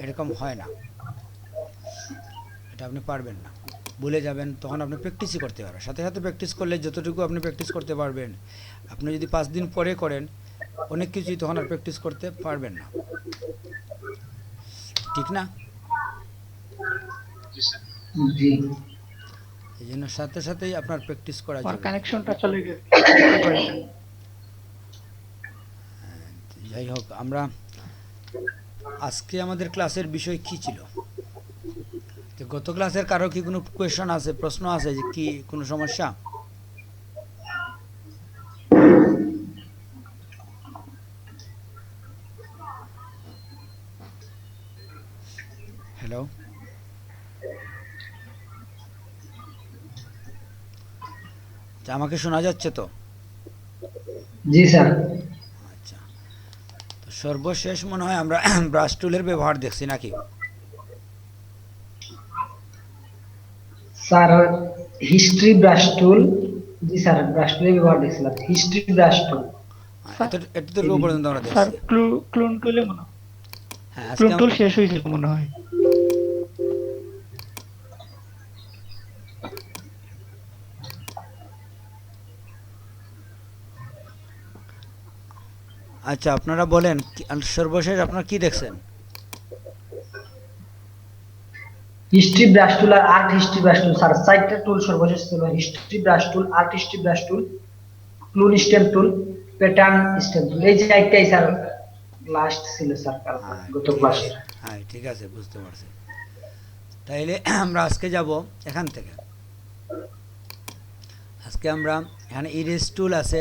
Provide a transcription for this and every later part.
এরকম হয় না, এটা আপনি পারবেন না, ভুলে যাবেন। তখন আপনি প্র্যাকটিসই করতে পারবেন, সাথে সাথে প্র্যাকটিস করলে যতটুকু আপনি প্র্যাকটিস করতে পারবেন, আপনি যদি 5 দিন পরে করেন অনেক কিছুই তখন আর প্র্যাকটিস করতে পারবেন না, ঠিক না? জি। এই জন্য সাথে সাথেই আপনার প্র্যাকটিস করা আমার জরুরি। কানেকশনটা চলে গেছে, বুঝতে পারছেন? যাই হোক, আমরা আজকে আমাদের ক্লাসের বিষয় কি ছিল? তো গত ক্লাসের কারো কি কোনো কোয়েশন আছে, প্রশ্ন আছে যে কি কোনো সমস্যা? হ্যালো, আমাকে শোনা যাচ্ছে তো? জি স্যার। আচ্ছা, তো সর্বশেষ মনে হয় আমরা ব্রাশ টুলের ব্যবহার দেখছি নাকি? স্যার হিস্ট্রি ব্রাশ টুল, জি স্যার ব্রাশ টুলের ব্যবহার দেখছিলাম, হিস্ট্রি ব্রাশ টুল। স্যার, এত এতটুকু পর্যন্ত আমরা স্যার দেখছি। ক্লোন টুলে মনে হয়, হ্যাঁ, আজকে ক্লোন টুল শেষ হয়েছিল মনে হয়। আচ্ছা, আপনারা বলেন সর্বশেষ আপনারা কি দেখছেন? হিস্ট্রি ব্রাশ টুল আর art history brush tool sir, চারটা টুল সর্বশেষ ছিল, history brush tool, art history brush tool, clone stamp tool, pattern stamp tool, এই যে একটাই স্যার লাস্ট ছিল স্যার হ্যাঁ গত ঠিক আছে, ক্লাসে। হ্যাঁ ঠিক আছে, বুঝতে পারছি। তাইলে আমরা আজকে যাব এখান থেকে। আজকে আমরা এখানে ইরেজ টুল আছে,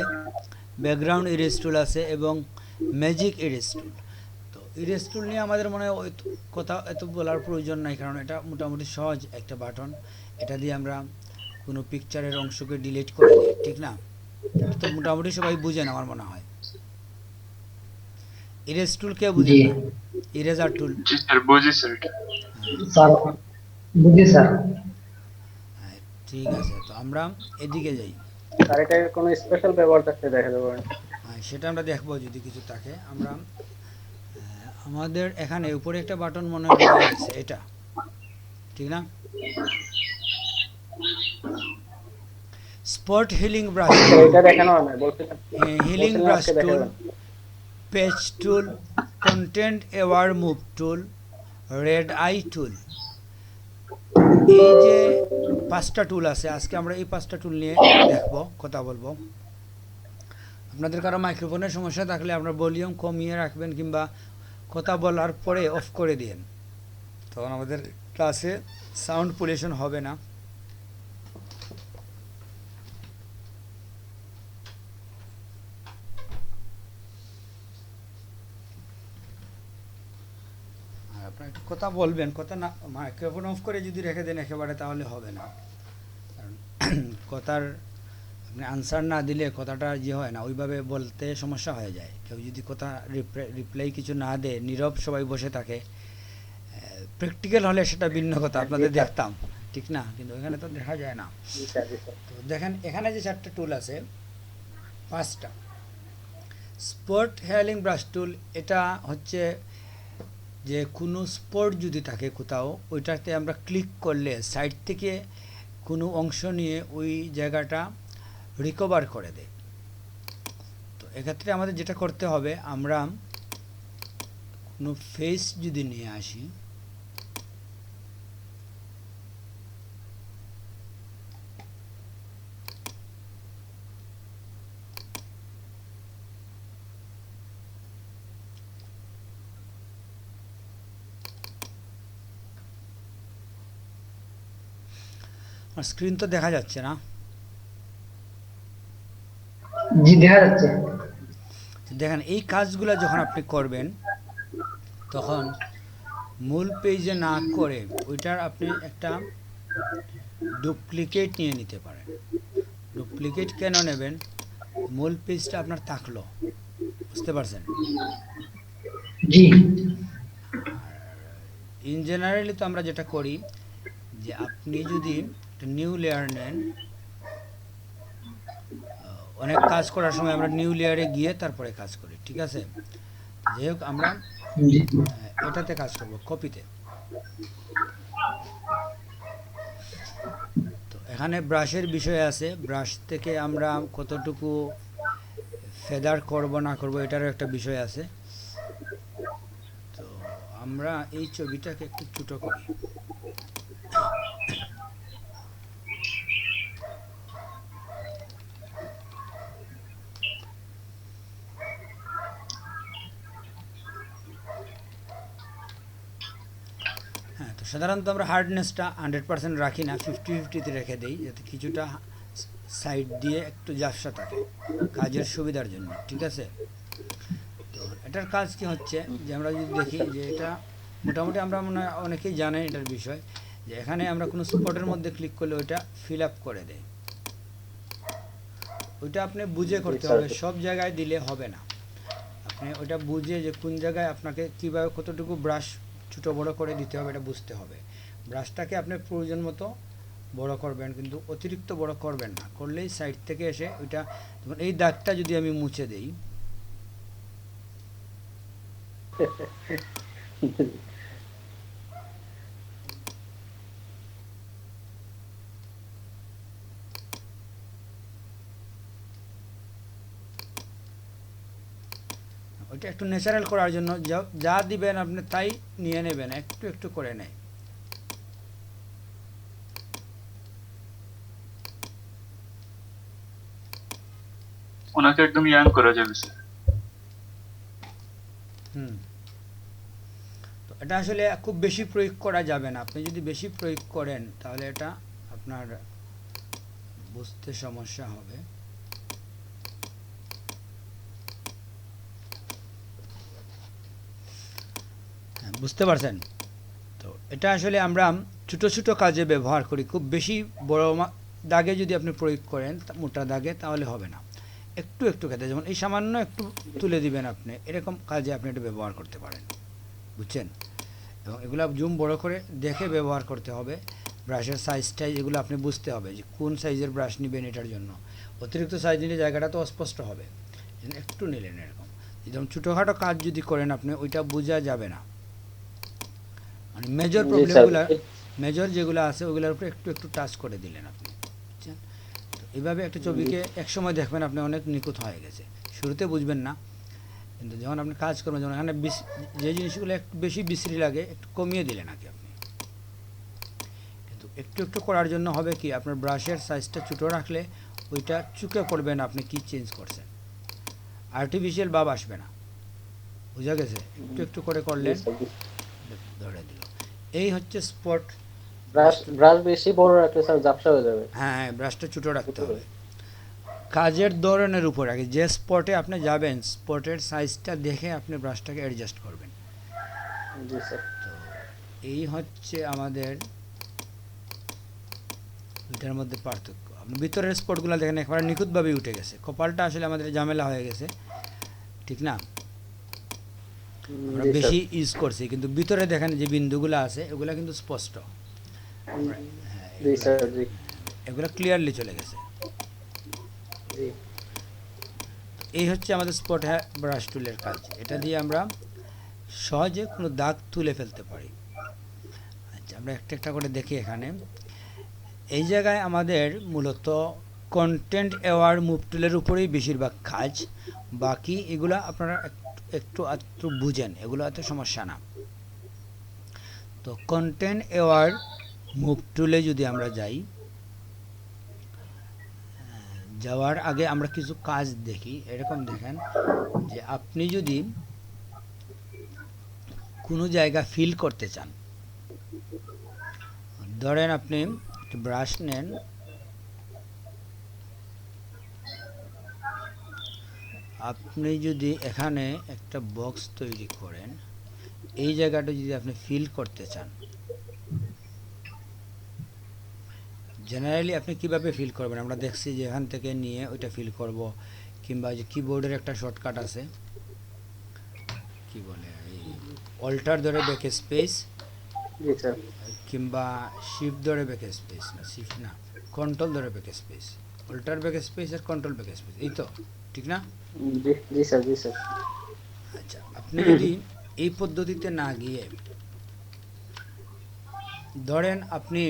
ব্যাকগ্রাউন্ড ইরেজ টুল আছে এবং ম্যাজিক ইরেজ টুল। তো ইরেজ টুল নিয়ে আমাদের মনে হয় ওই কথা এত বলার প্রয়োজন নাই, কারণ এটা মোটামুটি সহজ একটা বাটন। এটা দিয়ে আমরা কোনো পিকচারের অংশকে ডিলিট করে দিই, ঠিক না? এটা তো মোটামুটি সবাই বুঝেন আমার মনে হয়। ইরেজ টুল কে জি বুঝেন না? Eraser tool. জি স্যার, বুঝি স্যার এটা। স্যার, বুঝি স্যার। হ্যাঁ, ঠিক আছে, তো আমরা এদিকে যাই। স্যার এটার কোনো স্পেশাল ব্যবহার থাকতে দেখা যাবে? হ্যাঁ, সেটা আমরা দেখবো যদি কিছু থাকে। আমরা আমাদের এখানে উপরে একটা বাটন মনে হয় রয়েছে, এটা ঠিক না? স্পট হিলিং ব্রাশ স্যার টুল, এটা দেখানো হয় না, বলছিলাম হিলিং বলছিলাম ব্রাশ আজকে টুল, দেখাবেন। Patch tool, content aware move tool, red eye tool. এই যে 5টা টুল আছে, আজকে আমরা এই 5টা টুল নিয়ে দেখবো, কথা বলবো। আপনাদের কারো মাইক্রোফোনের সমস্যা থাকলে আপনার ভলিউম কমিয়ে রাখবেন কিংবা কথা বলার পরে অফ করে দিন, তখন আমাদের ক্লাসে সাউন্ড পলিউশন হবে না। আর আপনার একটু কথা বলবেন, কথা না মাইক্রোফোন অফ করে যদি রেখে দেন একেবারে, তাহলে হবে না। কারণ কথার আপনি আনসার না দিলে কথাটা যে হয় না, ওইভাবে বলতে সমস্যা হয়ে যায়। কেউ যদি কথা রিপ্লাই কিছু না দেয়, নীরব সবাই বসে থাকে, প্র্যাকটিক্যাল হলে সেটা ভিন্ন কথা, জি আপনাদের স্যার, দেখতাম, ঠিক না? কিন্তু এখানে তো দেখা যায় না। জি স্যার, জি স্যার। তো দেখেন এখানে যে 4টা টুল আছে, 5টা স্পট হেয়ারিং ব্রাশ টুল। এটা হচ্ছে যে কোনো স্পট যদি থাকে কোথাও, ওইটাতে আমরা ক্লিক করলে সাইড থেকে কোনো অংশ নিয়ে ওই জায়গাটা রিকভার করে দেয়। তো এক্ষেত্রে আমাদের যেটা করতে হবে, আমরা কোনো ফেস যদি নিয়ে আসি, স্ক্রিন তো দেখা যাচ্ছে না? জি দেখা যাচ্ছে। দেখেন এই কাজগুলো যখন আপনি করবেন, তখন মূল পেজে না করে ওইটার আপনি একটা ডুপ্লিকেট নিয়ে নিতে পারেন। ডুপ্লিকেট কেন নেবেন? মূল পেজটা আপনার থাকলো, বুঝতে পারছেন? জি ইন জেনারেলি তো আমরা যেটা করি, যে আপনি যদি একটা নিউ লেয়ার নেন, অনেক কাজ করার সময় আমরা নিউ লেয়ারে গিয়ে তারপরে কাজ করি, ঠিক আছে? যাই হোক, আমরা জি এটাতে কাজ করব, কপিতে। তো এখানে ব্রাশের বিষয় আছে, ব্রাশ থেকে আমরা কতটুকু ফেদার করব না করব এটারও একটা বিষয় আছে। তো আমরা এই ছবিটাকে একটু ছোট করি। হ্যাঁ, তো সাধারণত আমরা হার্ডনেসটা 100% রাখি না, 50-50তে রেখে দিই, যাতে কিছুটা সাইড দিয়ে একটু ঝাপসা থাকে কাজের সুবিধার জন্য, ঠিক আছে। তো এটার কাজ কি হচ্ছে যে আমরা যদি দেখি যে এটা মোটামুটি আমরা মনে হয় অনেকেই জানেন এটার বিষয়, যে এখানে আমরা কোনো স্পটের মধ্যে ক্লিক করলে ওইটা ফিল আপ করে দেয়। ওইটা আপনি বুঝে করতে হবে, সব জায়গায় দিলে হবে না। আপনি ওইটা বুঝে যে কোন জায়গায় আপনাকে কীভাবে কতটুকু ব্রাশ ছোটো বড়ো করে দিতে হবে এটা বুঝতে হবে। ব্রাশটাকে আপনি প্রয়োজন মতো বড় করবেন, কিন্তু অতিরিক্ত বড় করবেন না, করলেই সাইড থেকে এসে ওইটা, যেমন এই দাগটা যদি আমি মুছে দেই, ওইটা একটু ন্যাচারাল করার জন্য যা দিবেন আপনি তাই নিয়ে নেবেন, একটু একটু করে নেয়। ওনাকে একদম ইয়াং করা যাবে স্যার। তো এটা আসলে খুব বেশি প্রয়োগ করা যাবে না, আপনি যদি বেশি প্রয়োগ করেন তাহলে এটা আপনার বুঝতে সমস্যা হবে। হ্যাঁ, বুঝতে পারছেন? তো এটা আসলে আমরা ছোটো ছোটো কাজে ব্যবহার করি, খুব বেশি বড় দাগে যদি আপনি প্রয়োগ করেন মোটা দাগে তাহলে হবে না, একটু একটু খেতে, যেমন এই সামান্য একটু তুলে দিবেন আপনি, এরকম কাজে আপনি এটা ব্যবহার করতে পারেন, বুঝছেন। এবং এগুলো জুম বড় করে দেখে ব্যবহার করতে হবে। ব্রাশের সাইজটা এগুলো আপনি বুঝতে হবে যে কোন সাইজের ব্রাশ নেবেন এটার জন্য। অতিরিক্ত সাইজ নিলে জায়গাটা তো অস্পষ্ট হবে, একটু নিলেন এরকম। যেমন ছোটোখাটো কাজ যদি করেন আপনি, ওইটা বোঝা যাবে না, মানে মেজর প্রবলেমগুলো, মেজর যেগুলো আছে ওগুলোর উপরে একটু একটু টাচ করে দিলেন আপনি, বুঝছেন। তো এইভাবে একটা ছবিকে একসময় দেখবেন আপনি অনেক নিখুঁত হয়ে গেছে, শুরুতে বুঝবেন না, কিন্তু যখন আপনি কাজ করবেন, যখন এখানে যে জিনিসগুলো একটু বেশি বিশ্রী লাগে একটু কমিয়ে দিলেন আগে আপনি। কিন্তু একটু একটু করার জন্য হবে কি, আপনার ব্রাশের সাইজটা ছোটো রাখলে ওইটা চুকে পড়বে না আপনি কি চেঞ্জ করছেন, আর্টিফিশিয়াল ভাব আসবে না, বোঝা গেছে। একটু একটু করে করলেন, ধরে দিল। এই হচ্ছে স্পট। ব্রাশ বেশি বড় রাখলে স্যার ঝাপসা হয়ে যাবে। হ্যাঁ, ব্রাশটা ছোটো রাখতে হবে কাজের ধরনের উপর, আগে যে স্পটে আপনি যাবেন স্পটের সাইজটা দেখে আপনি ব্রাশটাকে অ্যাডজাস্ট করবেন। জি স্যার। তো এই হচ্ছে আমাদের দুইটার মধ্যে পার্থক্য। আপনি ভিতরের স্পটগুলো দেখেন একেবারে নিখুঁতভাবেই উঠে গেছে, কপালটা আসলে আমাদের ঝামেলা হয়ে গেছে, ঠিক না, আমরা বেশি ইউজ করছি, কিন্তু ভিতরে দেখেন যে বিন্দুগুলো আছে ওগুলো কিন্তু স্পষ্ট, জি স্যার। জি এগুলো ক্লিয়ারলি চলে গেছে। জি। এই হচ্ছে আমাদের স্পট ব্রাশ টুলের কাজ, এটা দিয়ে আমরা সহজে কোনো দাগ তুলে ফেলতে পারি। আচ্ছা, আমরা একটা একটা করে দেখি। এখানে এই জায়গায় আমাদের মূলত কন্টেন্ট অ্যাওয়ার্ড মুভ টুলের উপরেই বেশিরভাগ কাজ, বাকি এগুলো আপনারা একটু একটু বুঝেন, এগুলো এত সমস্যা না। তো কন্টেন্ট অ্যাওয়ার্ড মুভ টুলে যদি আমরা যাই, যাওয়ার আগে আমরা কিছু কাজ দেখি। এরকম দেখেন যে আপনি যদি কোনো জায়গা ফিল করতে চান, ধরেন আপনি ব্রাশ নেন, আপনি যদি এখানে একটা বক্স তৈরি করেন, এই জায়গাটা যদি আপনি ফিল করতে চান, জেনারেলি আপনি কিভাবে ফিল করবেন আমরা দেখছি যে এখান থেকে নিয়ে ওইটা ফিল করব, কিংবা যে কিবোর্ডের একটা শর্টকাট আছে, কি বলে, এই অল্টার ধরে ব্যাক স্পেস, জি স্যার। কিংবা শিফট ধরে ব্যাক স্পেস, না শিফট না, কন্ট্রোল ধরে back space, alt back space আর কন্ট্রোল ব্যাক স্পেস, এই তো ঠিক না? জি জি স্যার। জি স্যার। আচ্ছা, আপনি যদি এই পদ্ধতিতে না গিয়ে ধরেন আপনি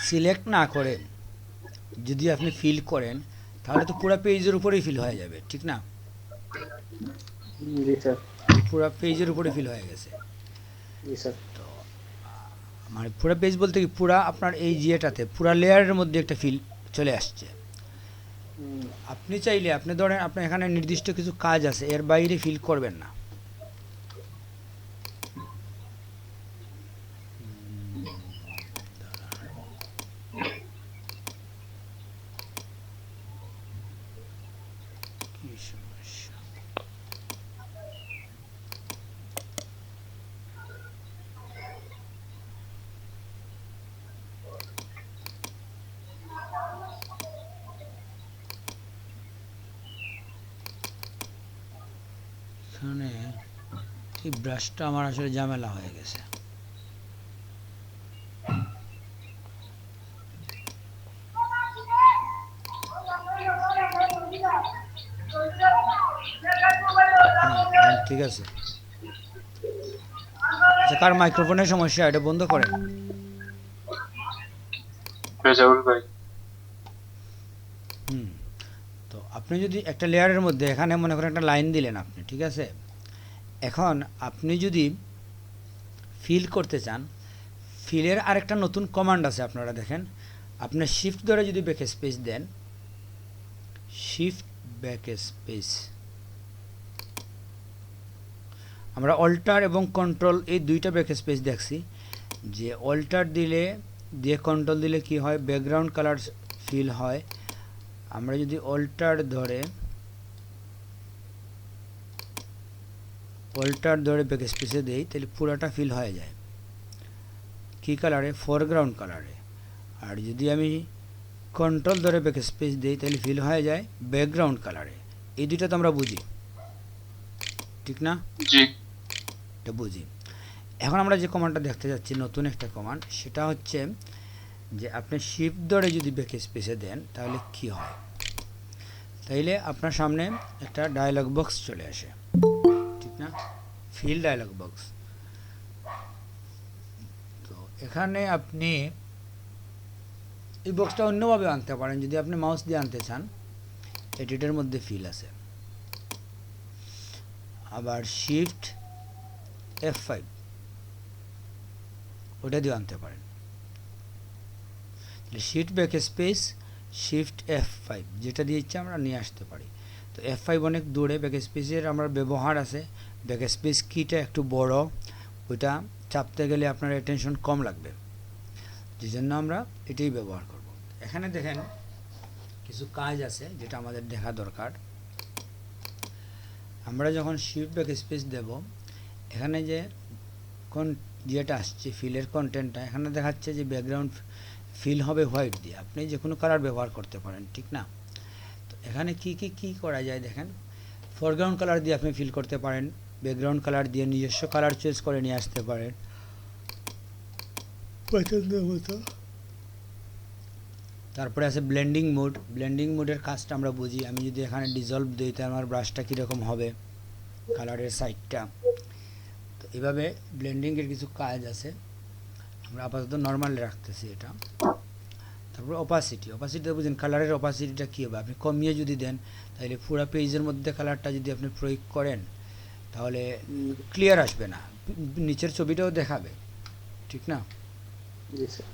সিলেক্ট না করে যদি আপনি ফিল করেন তাহলে তো পুরো পেজের উপরেই ফিল হয়ে যাবে, ঠিক না? জি স্যার। পুরো পেজের উপরে ফিল হয়ে গেছে। জি স্যার। তো মানে পুরো পেজ বলতে কি পুরা আপনার এই জিয়েটাতে পুরা লেয়ারের মধ্যে একটা ফিল চলে আসছে। আপনি চাইলে আপনি ধরেন আপনার এখানে নির্দিষ্ট কিছু কাজ আছে, এর বাইরে ফিল করবেন না। কি সমস্যা? এখানে এই ব্রাশটা আমার আসলে ঝামেলা হয়ে গেছে। ঠিক আছে। আচ্ছা, কার মাইক্রোফোনের সমস্যা, এটা বন্ধ করেন। রেজাউল ভাই। তো আপনি যদি একটা লেয়ারের মধ্যে এখানে মনে করেন একটা লাইন দিলেন আপনি, ঠিক আছে? এখন আপনি যদি ফিল করতে চান, ফিলের আরেকটা নতুন কমান্ড আছে, আপনারা দেখেন। আপনি শিফট ধরে যদি ব্যাক স্পেস দেন, শিফট ব্যাক স্পেস, আমরা অল্টার এবং কন্ট্রোল এই দুইটা ব্যাক স্পেস দেখছি, যে অল্টার দিলে দিয়ে কন্ট্রোল দিলে কি হয়, ব্যাকগ্রাউন্ড কালার ফিল হয়। আমরা যদি অল্টার ধরে ব্যাক স্পেসে দেই তাহলে পুরোটা ফিল হয়ে যায় কি কালারে, ফরগ্রাউন্ড কালারে। আর যদি আমি কন্ট্রোল ধরে ব্যাক স্পেস দিই তাহলে ফিল হয়ে যায় ব্যাকগ্রাউন্ড কালারে। এই দুইটা তো আমরা বুঝি, ঠিক না? জি। এটা বুঝি। এখন আমরা যে কমান্ডটা দেখতে যাচ্ছি নতুন একটা কমান্ড, সেটা হচ্ছে যে আপনি শিফট ধরে যদি ব্যাক স্পেসে দেন তাহলে কি হয়, তাইলে আপনার সামনে একটা ডায়লগ বক্স চলে আসে, ঠিক না? File dialog box. তো এখানে আপনি এই বক্সটা অন্যভাবে আনতে পারেন, যদি আপনি মাউস দিয়ে আনতে চান, এডিটের মধ্যে ফিল আছে, আবার শিফট F5 ওটা দিয়ে আনতে পারেন। Shift back space shift F5 যেটা দিয়ে ইচ্ছা আমরা নিয়ে আসতে পারি। তো F5 অনেক দূরে, ব্যাক স্পেসের আমরা ব্যবহার আছে, ব্যাক স্পেস কিটা একটু বড়, ওইটা চাপতে গেলে আপনার অ্যাটেনশন কম লাগবে, যে জন্য আমরা এটাই ব্যবহার করব। এখানে দেখেন কিছু কাজ আছে যেটা আমাদের দেখা দরকার। আমরা যখন শিফট ব্যাক স্পেস দেব, এখানে যে যেটা আসছে ফিলের কন্টেন্টটা, এখানে দেখাচ্ছে যে ব্যাকগ্রাউন্ড ফিল হবে হোয়াইট দিয়ে। আপনি যে কোনো কালার ব্যবহার করতে পারেন, ঠিক না? তো এখানে কি করা যায় দেখেন, ফরগ্রাউন্ড কালার দিয়ে আপনি ফিল করতে পারেন, ব্যাকগ্রাউন্ড কালার দিয়ে নিজস্ব কালার চয়েস করে নিয়ে আসতে পারেন পছন্দ মতো। তারপরে আছে ব্লেন্ডিং মোড। ব্লেন্ডিং মোডের কাজটা আমরা বুঝি। আমি যদি এখানে ডিজলভ দিই তাহলে আমার ব্রাশটা কীরকম হবে, কালারের সাইডটা। তো এভাবে ব্লেন্ডিংয়ের কিছু কাজ আছে, আমরা আপাতত নর্মাল রাখতেছি এটা। তারপর অপাসিটি বুঝেন, কালারের অপাসিটিটা কী হবে, আপনি কমিয়ে যদি দেন তাহলে পুরো পেজের মধ্যে কালারটা যদি আপনি প্রয়োগ করেন তাহলে ক্লিয়ার আসবে না, নিচের ছবিটাও দেখাবে, ঠিক না? জি স্যার।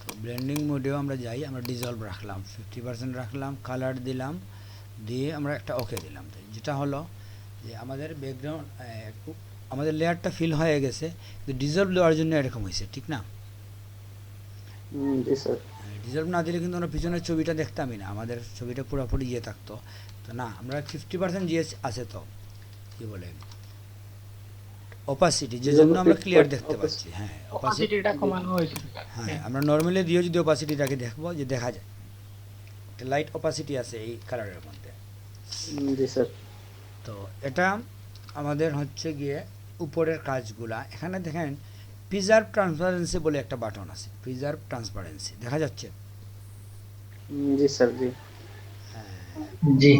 তো ব্লেন্ডিং মোডেও আমরা যাই, আমরা ডিজলভ রাখলাম 50% রাখলাম, কালার দিলাম, দিয়ে আমরা একটা ওকে দিলাম, যেটা হলো যে আমাদের ব্যাকগ্রাউন্ড আমাদের লেয়ারটা ফিল হয়ে গেছে, কিন্তু ডিজলভ দেওয়ার জন্য এরকম হয়েছে, ঠিক না? জি স্যার। ডিজলভ না দিলে কিন্তু আমরা পিছনের ছবিটা দেখতামই না, আমাদের ছবিটা পুরোপুরি ইয়ে থাকতো। তো না, আমরা 50% জিএস আছে, তো কি বলে অপাসিটি, যে জন্য আমরা ক্লিয়ার দেখতে পাচ্ছি। হ্যাঁ, অপাসিটিটা কমানো হয়েছে। হ্যাঁ, আমরা নর্মালি দিয়েও যদি অপাসিটিটাকে দেখবো, যে দেখা যায় একটা লাইট অপাসিটি আছে এই কালারের মধ্যে। জি স্যার। তো এটা আমাদের হচ্ছে গিয়ে উপরের কাজগুলা। এখানে দেখেন প্রিজার্ভ ট্রান্সপারেন্সি বলে একটা বাটন আছে, প্রিজার্ভ ট্রান্সপারেন্সি দেখা যাচ্ছে? জি স্যার। জি। জি।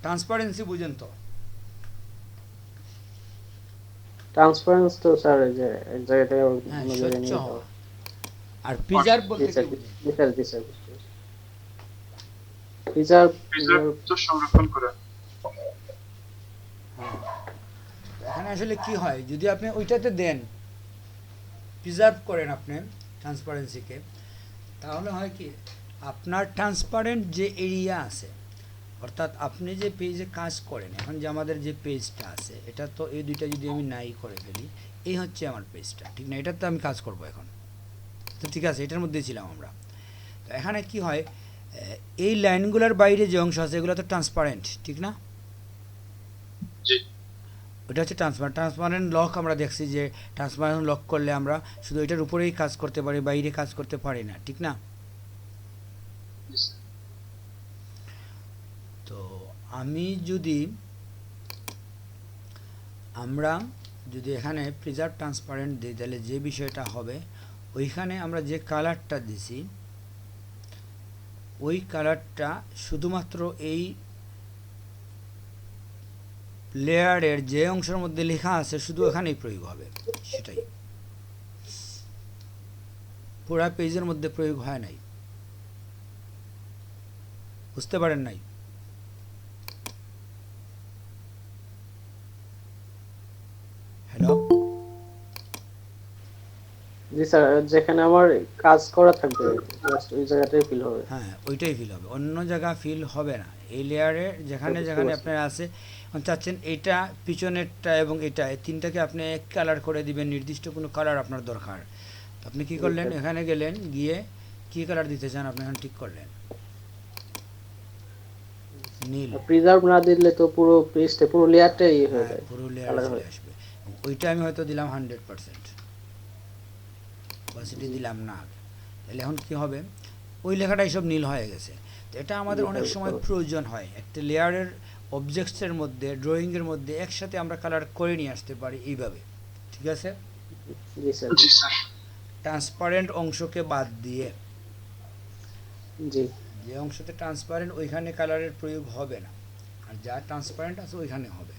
ট্রান্সপারেন্সি বুঝেন তো? ট্রান্সপারেন্স তো স্যার এই যে এক জায়গা থেকে হ্যাঁ, অন্য জায়গায় স্বচ্ছ নিয়ে যেতে হওয়া। হবে। আর প্রিজার্ভ জি বলতে কি স্যার, বুঝি? জি স্যার, জি স্যার, প্রিজার্ভ, প্রিজার্ভ তো সংরক্ষণ করা। হ্যাঁ, এখানে আসলে কি হয়, যদি আপনি ওইটাতে দেন, প্রিজার্ভ করেন আপনি ট্রান্সপারেন্সিকে, তাহলে হয় কি, আপনার ট্রান্সপারেন্ট যে এরিয়া আছে, অর্থাৎ আপনি যে পেজে কাজ করেন, এখন যে আমাদের যে পেজটা আছে, এটা তো এই দুইটা যদি আমি নাই করে ফেলি, এই হচ্ছে আমার পেজটা, ঠিক না? এটাতে আমি কাজ করব এখন, তো ঠিক আছে, এটার মধ্যেই ছিলাম আমরা। তো এখানে কি হয়, এই লাইনগুলোর বাইরে যে অংশ আছে এগুলো তো ট্রান্সপারেন্ট, ঠিক না? জি ওটা হচ্ছে ট্রান্সপারেন্ট লক। আমরা দেখছি যে ট্রান্সপারেন্ট লক করলে আমরা শুধু এটার উপরেই কাজ করতে পারি, বাইরে কাজ করতে পারি না, ঠিক না? জি স্যার। তো আমি যদি আমরা যদি এখানে প্রিজার্ভ ট্রান্সপারেন্ট দিই, তাহলে যে বিষয়টা হবে, ওইখানে আমরা যে কালারটা দিছি, ওই কালারটা শুধুমাত্র এই লেয়ারের যে অংশের মধ্যে লেখা আছে শুধু এখানেই প্রয়োগ হবে, সেটাই। পুরা পেজের মধ্যে প্রয়োগ হয় নাই, বুঝতে পারেন নাই? হ্যালো? জি স্যার, যেখানে আমার কাজ করা থাকবে জাস্ট ওই জায়গাটাই ফিল হবে। হ্যাঁ, ওইটাই ফিল হবে, অন্য জায়গা ফিল হবে না। এই লেয়ারে যেখানে বুঝতে যেখানে পারছি। আপনার আছে, চাচ্ছেন এটা পিছনেরটা এবং এটা, এই তিনটাকে আপনি এক কালার করে দিবেন, নির্দিষ্ট কোনো কালার আপনার দরকার। তো আপনি কি করলেন, স্যার। এখানে গেলেন, গিয়ে কি কালার দিতে চান আপনি এখন ঠিক করলেন, নীল। প্রিজার্ভ না দিলে তো পুরো পেজটা, পুরো লেয়ারটাই হয়ে হ্যাঁ, যায়, পুরো লেয়ারে কালার চলে হয়ে। আসবে। ওইটা আমি হয়তো দিলাম 100%, বাস এটি জি দিলাম না। তাহলে এখন কি হবে, ওই লেখাটাই সব নীল হয়ে গেছে। তো এটা আমাদের জি অনেক স্যার, সময় বুঝতে প্রয়োজন হয়, একটা লেয়ারের অবজেক্টসের মধ্যে, ড্রয়িংয়ের মধ্যে একসাথে আমরা কালার করে নিয়ে আসতে পারি এইভাবে, ঠিক আছে? পারছি। জি স্যার, জি স্যার। ট্রান্সপারেন্ট অংশকে বাদ দিয়ে, জি যে অংশতে ট্রান্সপারেন্ট ওইখানে কালারের প্রয়োগ হবে না, আর যা ট্রান্সপারেন্ট আছে ওইখানে হবে।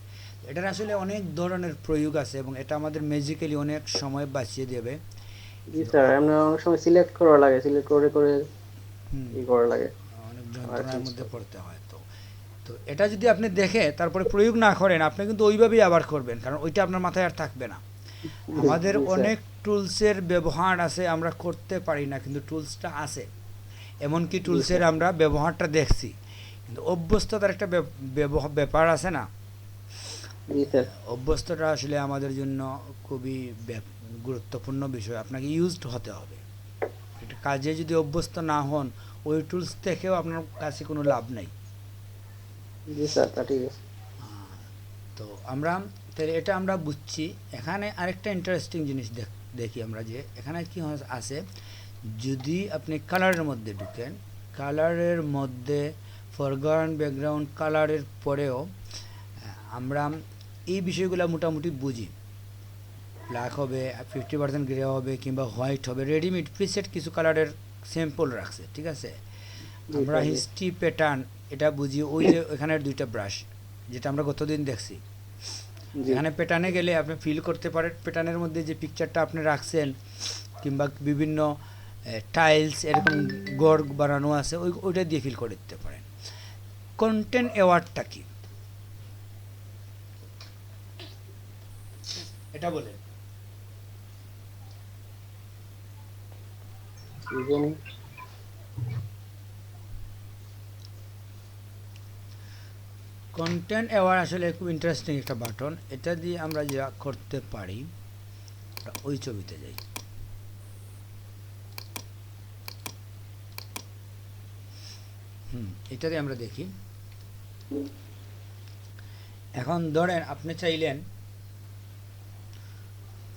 এটার আসলে অনেক ধরনের প্রয়োগ আছে এবং এটা আমাদের ম্যাজিক্যালি অনেক সময় বাঁচিয়ে দেবে। জি স্যার, আমরা অনেক সময় সিলেক্ট করা লাগে, সিলেক্ট করে করে হুম, ই করা লাগে। অনেক আর যন্ত্রণার চেঞ্জ মধ্যে করে। পড়তে হয়। তো তো এটা যদি আপনি দেখে তারপরে প্রয়োগ না করেন, আপনি কিন্তু ওইভাবেই আবার করবেন, কারণ ওইটা আপনার মাথায় আর থাকবে না। আমাদের জি স্যার, অনেক টুলসের ব্যবহার আছে, আমরা করতে পারি না, কিন্তু টুলসটা আছে। এমনকি জি টুলসের স্যার, আমরা ব্যবহারটা দেখছি, কিন্তু অভ্যস্ততার একটা ব্যাপার আছে না। জি স্যার, অভ্যস্তটা আসলে আমাদের জন্য খুবই গুরুত্বপূর্ণ বিষয়। আপনাকে ইউজড হতে হবে। একটা কাজে যদি অভ্যস্ত না হন, ওই টুলস থেকেও আপনার কাছে কোনো লাভ নেই। জি স্যার, তা ঠিক আছে। তো আমরা, তাহলে এটা আমরা বুঝছি। এখানে আরেকটা ইন্টারেস্টিং জিনিস দেখি আমরা, যে এখানে কি আছে, যদি আপনি কালারের মধ্যে ঢুকেন, কালারের মধ্যে ফরগ্রাউন্ড, ব্যাকগ্রাউন্ড, কালারের পরেও আমরা এই বিষয়গুলো মোটামুটি বুঝি। ব্ল্যাক হবে, 50% গ্রে হবে, কিংবা হোয়াইট হবে, রেডিমেড প্রিসেট কিছু কালারের স্যাম্পল রাখছে, ঠিক আছে? জি আমরা স্যার, জি হিস্ট্রি, প্যাটার্ন এটা বুঝি ওই যে এখানের দুইটা ব্রাশ, যেটা আমরা গতদিন দেখছি। জি এখানে প্যাটার্নে গেলে আপনি ফিল করতে পারেন প্যাটার্নের মধ্যে যে পিকচারটা আপনি রাখছেন, কিংবা বিভিন্ন টাইলস এরকম গড় বানানো আছে, ওইটা দিয়ে ফিল করে দিতে পারেন। কন্টেন্ট অ্যাওয়ার্ডটা কি, এটা বলেন। ইভেন কন্টেন্ট অ্যাওয়ার্ড আসলে খুব ইন্টারেস্টিং একটা বাটন। এটা দিয়ে আমরা যা করতে পারি, ওই ছবিতে যাই। এটাতে আমরা দেখি। এখন ধরেন আপনি চাইলেন,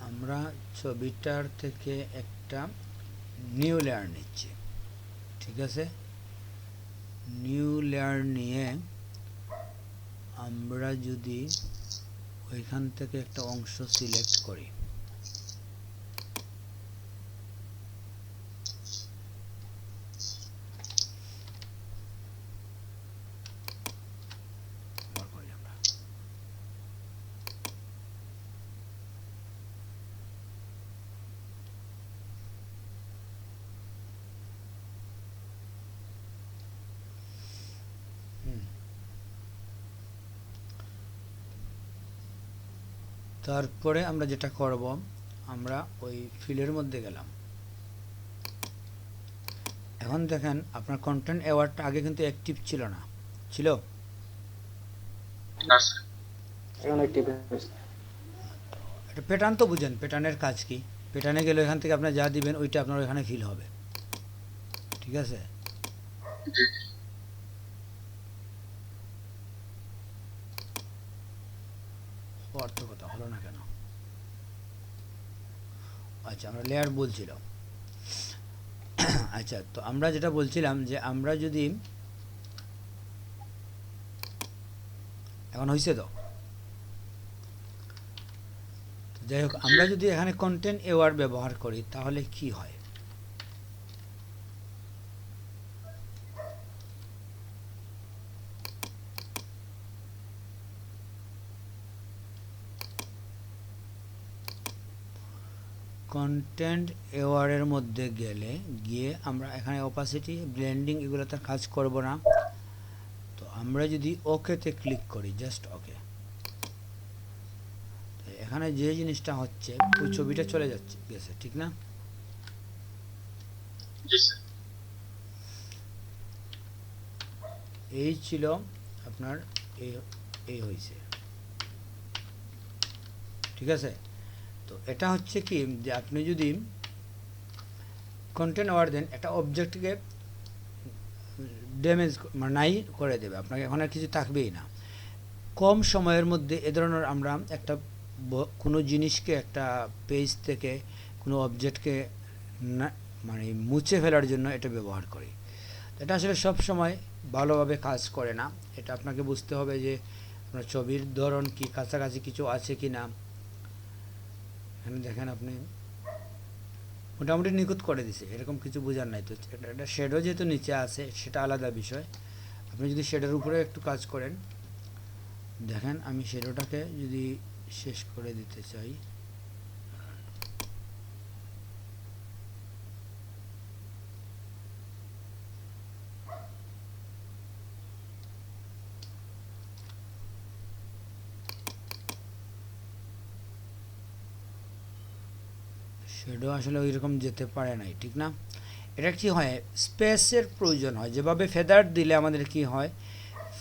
আমরা ছবিটার থেকে একটা নিউ লেয়ার নিচ্ছি, ঠিক আছে? নিউ লেয়ার নিয়ে আমরা যদি ওইখান থেকে একটা অংশ সিলেক্ট করি, তারপরে আমরা যেটা করব, আমরা ওই ফিলের মধ্যে গেলাম। এখন দেখেন আপনার কন্টেন্ট অ্যাওয়ার্ডটা আগে কিন্তু অ্যাক্টিভ ছিল না, ছিল? না স্যার। এখন একটি হয়েছে। এটা প্যাটার্ন তো বুঝেন, প্যাটার্নের কাজ কি? প্যাটার্নে গেলে এখান থেকে আপনি যা দিবেন ওইটা আপনার ওখানে ফিল হবে, ঠিক আছে? জি অর্থকতা হলো না কেন? আচ্ছা, আমরা লেয়ার বলছিল। আচ্ছা, তো আমরা যেটা বলছিলাম যে আমরা যদি এখন হয়েছে তো, যাই হোক, আমরা যদি এখানে কন্টেন্ট অ্যাওয়ার্ড ব্যবহার করি তাহলে কি হয়? কন্টেন্ট অ্যাওয়ার্ডের মধ্যে গিয়ে আমরা এখানে অপাসিটি, ব্লেন্ডিং এগুলোতে কাজ করব না। তো আমরা যদি ওকেতে ক্লিক করি, জাস্ট ওকে, এখানে যে জিনিসটা হচ্ছে ওই ছবিটা চলে গেছে, ঠিক না? জি স্যার। এই ছিল আপনার এই হয়েছে, ঠিক আছে? তো এটা হচ্ছে কি যে আপনি যদি কন্টেন্ট অ্যাওয়ার্ড দেন, একটা অবজেক্টকে ড্যামেজ মানে নাই করে দেবে, আপনাকে এখন আর কিছু থাকবেই না। কম সময়ের মধ্যে এ ধরনের আমরা একটা কোনো জিনিসকে, একটা পেজ থেকে কোনো অবজেক্টকে না মানে মুছে ফেলার জন্য এটা ব্যবহার করি। এটা আসলে সব সময় ভালোভাবে কাজ করে না, এটা আপনাকে বুঝতে হবে যে আপনার ছবির ধরন কি, কাছাকাছি কিছু আছে কি না। এখানে দেখেন আপনি মোটামুটি নিখুঁত করে দিছে, এরকম কিছু বোঝার নাই। তো এটা শেডো যেহেতু নিচে আছে সেটা আলাদা বিষয়। আপনি যদি শেডোর উপরে একটু কাজ করেন, দেখেন আমি শেডোটাকে যদি শেষ করে দিতে চাই, শেডো আসলে ওই রকম যেতে পারে নাই, ঠিক না? এটা কি হয়, স্পেসের প্রয়োজন হয়। যেভাবে ফেদার দিলে আমাদের কি হয়,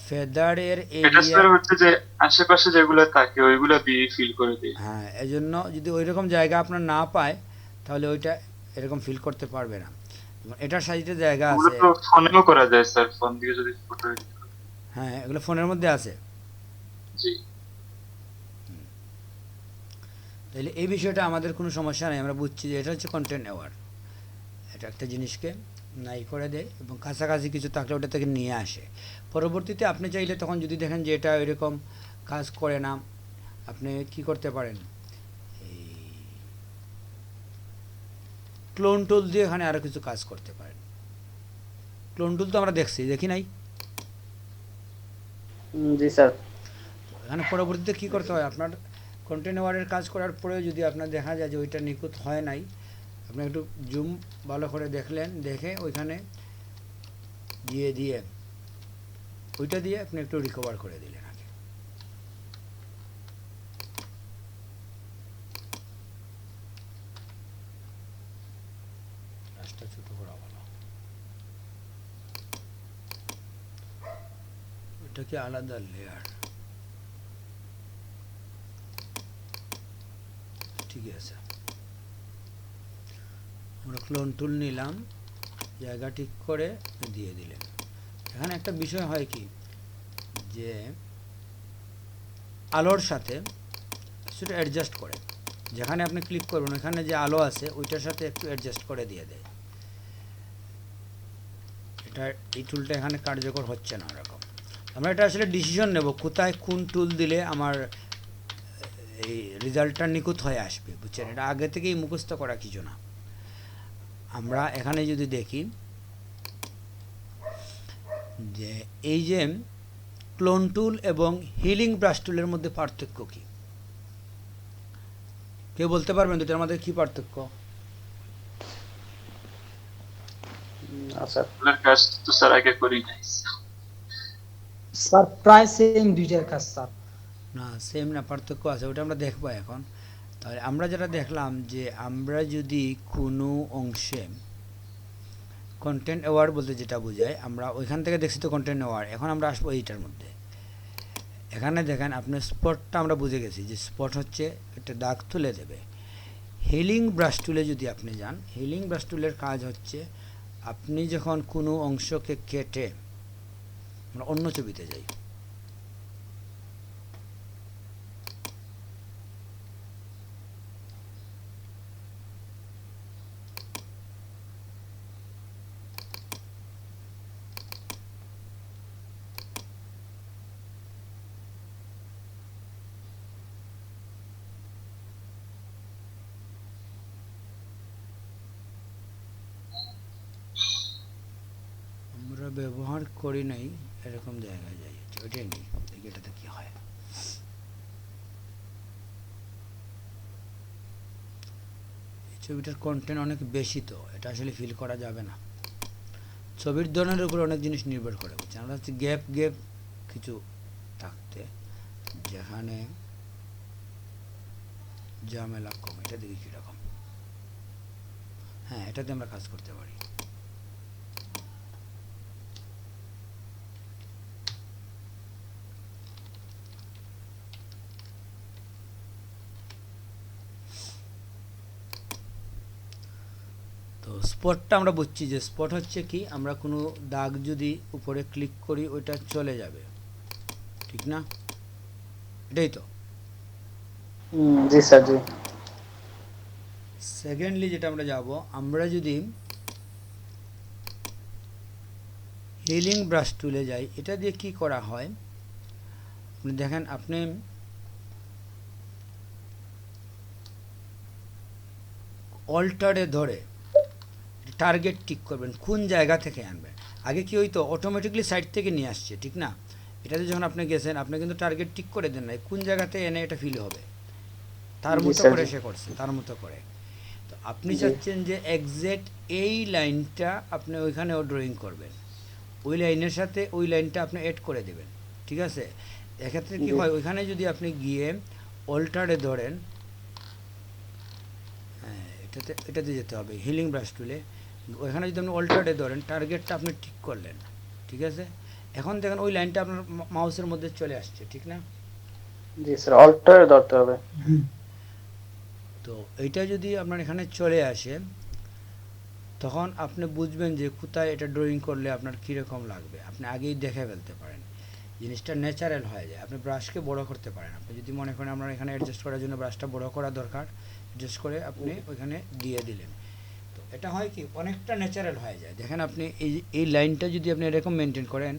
ফেদারের এটা এরিয়া, স্যার হচ্ছে যে আশেপাশে যেগুলো থাকে ওইগুলো দিয়ে ফিল করে দিই। হ্যাঁ, এজন্য যদি ওই রকম জায়গা আপনার না পায় তাহলে ওইটা এরকম ফিল করতে পারবে না। এটার সাইডে জায়গা ওগুলো আছে, তো ফোনেও করা যায় স্যার, ফোন দিয়ে যদি ফটো এডিট করি। হ্যাঁ, এগুলো ফোনের মধ্যে আছে। জি তাহলে এই বিষয়টা আমাদের কোনো সমস্যা নেই, আমরা বুঝছি যে এটা হচ্ছে কন্টেন্ট অ্যাওয়ার্ড। এটা একটা জিনিসকে নাই করে দেয় এবং কাছাকাছি কিছু থাকলে ওটা থেকে নিয়ে আসে। পরবর্তীতে আপনি চাইলে তখন যদি দেখেন যে এটা এরকম কাজ করে না, আপনি কি করতে পারেন, এই ক্লোন টুল দিয়ে এখানে আরও কিছু কাজ করতে পারেন। ক্লোন টুল তো আমরা দেখি নাই? জি স্যার। এখানে পরবর্তীতে কি করতে হয়, আপনার কন্টেন্ট অ্যাওয়ার্ডের কাজ করার পরেও যদি আপনার দেখা যায় যে ওইটা নিখুঁত হয় নাই, আপনি একটু জুম ভালো করে দেখলেন, দেখে ওইখানে দিয়ে ওইটা দিয়ে আপনি একটু রিকভার করে দিলেন আগে। রাস্তা ছোট করা ভালো, ওইটা কি আলাদা লেয়ার, ঠিক আছে? আমরা ক্লোন টুল নিলাম, জায়গা ঠিক করে দিয়ে দিলেন। এখানে একটা বিষয় হয় কি যে আলোর সাথে সেটা অ্যাডজাস্ট করে, যেখানে আপনি ক্লিক করবেন ওখানে যে আলো আছে ওইটার সাথে একটু অ্যাডজাস্ট করে দিয়ে দেয়। এটা এই টুলটা এখানে কার্যকর হচ্ছে না এরকম। আমরা এটা আসলে ডিসিশন নেব কোথায় কোন টুল দিলে আমার এই রেজাল্টটা নিখুঁত হয়ে আসবে, বুঝছেন? এটা আগে থেকেই মুখস্থ করা কিছু না। আমরা এখানে যদি দেখি যে এই যে ক্লোন টুল এবং হিলিং ব্রাশ টুলের মধ্যে পার্থক্য কি, কেউ বলতে পারবেন দুটার মধ্যে কি পার্থক্য? আচ্ছা ওগুলোর কাজ তো স্যার আগে করি নাই। স্যার প্রায় সেম দুইটার কাজ স্যার। না সেম না, পার্থক্য আছে, ওটা আমরা দেখবো এখন। তাহলে আমরা যেটা দেখলাম যে আমরা যদি কোনো অংশে কন্টেন্ট অ্যাওয়ার বলতে যেটা বোঝায়, আমরা ওইখান থেকে দেখছি তো কন্টেন্ট অ্যাওয়ার। এখন আমরা আসবো এইটার মধ্যে। এখানে দেখেন আপনার স্পটটা আমরা বুঝে গেছি যে স্পট হচ্ছে একটা দাগ তুলে দেবে। হিলিং ব্রাশ টুলে যদি আপনি যান, হিলিং ব্রাশ টুলের কাজ হচ্ছে আপনি যখন কোনো অংশকে কেটে, আমরা অন্য ছবিতে যাই, আমরা ব্যবহার করি নাই এরকম জায়গায় যাই, ওইটাই নেই, দেখি এটাতে কি হয়। এই ছবিটার কন্টেন্ট অনেক বেশি, তো এটা আসলে ফিল করা যাবে না। ছবির ধরনের উপর অনেক জিনিস নির্ভর করে, বুঝছেন। আমরা হচ্ছে গ্যাপ গ্যাপ কিছু থাকতে, যেখানে ঝামেলা কম। এটা দেখি কীরকম। হ্যাঁ, এটাতে আমরা কাজ করতে পারি। তো স্পটটা আমরা বুঝছি যে স্পট হচ্ছে কি, আমরা কোনো দাগ যদি উপরে ক্লিক করি ওইটা চলে যাবে, ঠিক না? এটাই তো। জি স্যার, জি। সেকেন্ডলি যেটা আমরা যাব, আমরা যদি হিলিং ব্রাশ টুলে যাই, এটা দিয়ে কি করা হয় আপনি দেখেন। আপনি অল্টারে ধরে টার্গেট ঠিক করবেন, কোন জায়গা থেকে আনবেন। আগে কি হইতো, অটোমেটিকলি সাইড থেকে নিয়ে আসছে, ঠিক না? এটাতে যখন আপনি গেছেন, আপনি কিন্তু টার্গেট ঠিক করে দেন নাই, কোন জায়গাতে এনে এটা ফিল হবে, তার মতো করে সে করছে, তার মতো করে। তো আপনি চাচ্ছেন যে এক্সাক্ট এই লাইনটা আপনি ওইখানেও ড্রয়িং করবেন, ওই লাইনের সাথে ওই লাইনটা আপনি এড করে দেবেন, ঠিক আছে? এক্ষেত্রে কি হয়, ওইখানে যদি আপনি গিয়ে অল্টারে ধরেন, হ্যাঁ এটাতে যেতে হবে হিলিং ব্রাশ টুলে। ওইখানে যদি আপনি অল্টারে ধরেন, টার্গেটটা আপনি ঠিক করলেন, ঠিক আছে? এখন দেখেন ওই লাইনটা আপনার মাউসের মধ্যে চলে আসছে, ঠিক না? জি স্যার, অল্টারে ধরতে হবে। তো এইটা যদি আপনার এখানে চলে আসে, তখন আপনি বুঝবেন যে কোথায় এটা ড্রয়িং করলে আপনার কীরকম লাগবে। আপনি আগেই দেখে ফেলতে পারেন, জিনিসটা ন্যাচারাল হয়ে যায়। আপনি ব্রাশকে বড় করতে পারেন, আপনি যদি মনে করেন আপনার এখানে অ্যাডজাস্ট করার জন্য ব্রাশটা বড় করা দরকার, অ্যাডজাস্ট করে আপনি ওইখানে দিয়ে দিলেন। তো এটা হয় কি, অনেকটা ন্যাচারাল হয়ে যায়। দেখেন আপনি এই লাইনটা যদি আপনি এরকম মেনটেন করেন,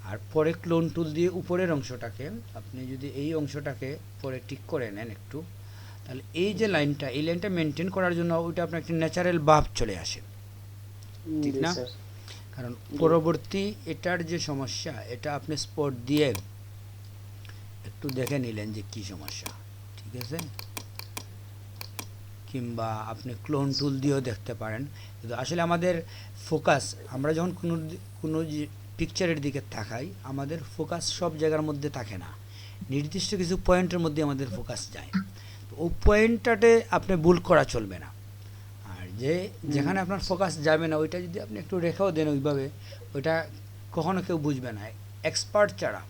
আর পরে ক্লোন টুল দিয়ে উপরের অংশটাকে আপনি যদি এই অংশটাকে পরে ঠিক করে নেন একটু, তাহলে এই যে লাইনটা, এই লাইনটা মেনটেন করার জন্য ওইটা আপনার একটা ন্যাচারাল ভাব চলে আসে, ঠিক না? কারণ পরবর্তী এটার যে সমস্যা, এটা আপনি স্পট দিয়ে একটু দেখে নিলেন যে কি সমস্যা, ঠিক আছে? কিংবা আপনি ক্লোন টুল দিয়েও দেখতে পারেন। কিন্তু আসলে আমাদের ফোকাস, আমরা যখন কোনো পিকচারের দিকে তাকাই, আমাদের ফোকাস সব জায়গার মধ্যে থাকে না, নির্দিষ্ট কিছু পয়েন্টের মধ্যে আমাদের ফোকাস যায়। তো ওই পয়েন্টটাতে আপনি ভুল করা চলবে না। আর যেখানে আপনার ফোকাস যাবে না, ওইটা যদি আপনি একটু রেখাও দেন ওইভাবে, ওইটা কখনো কেউ বুঝবে না, এক্সপার্ট ছাড়া,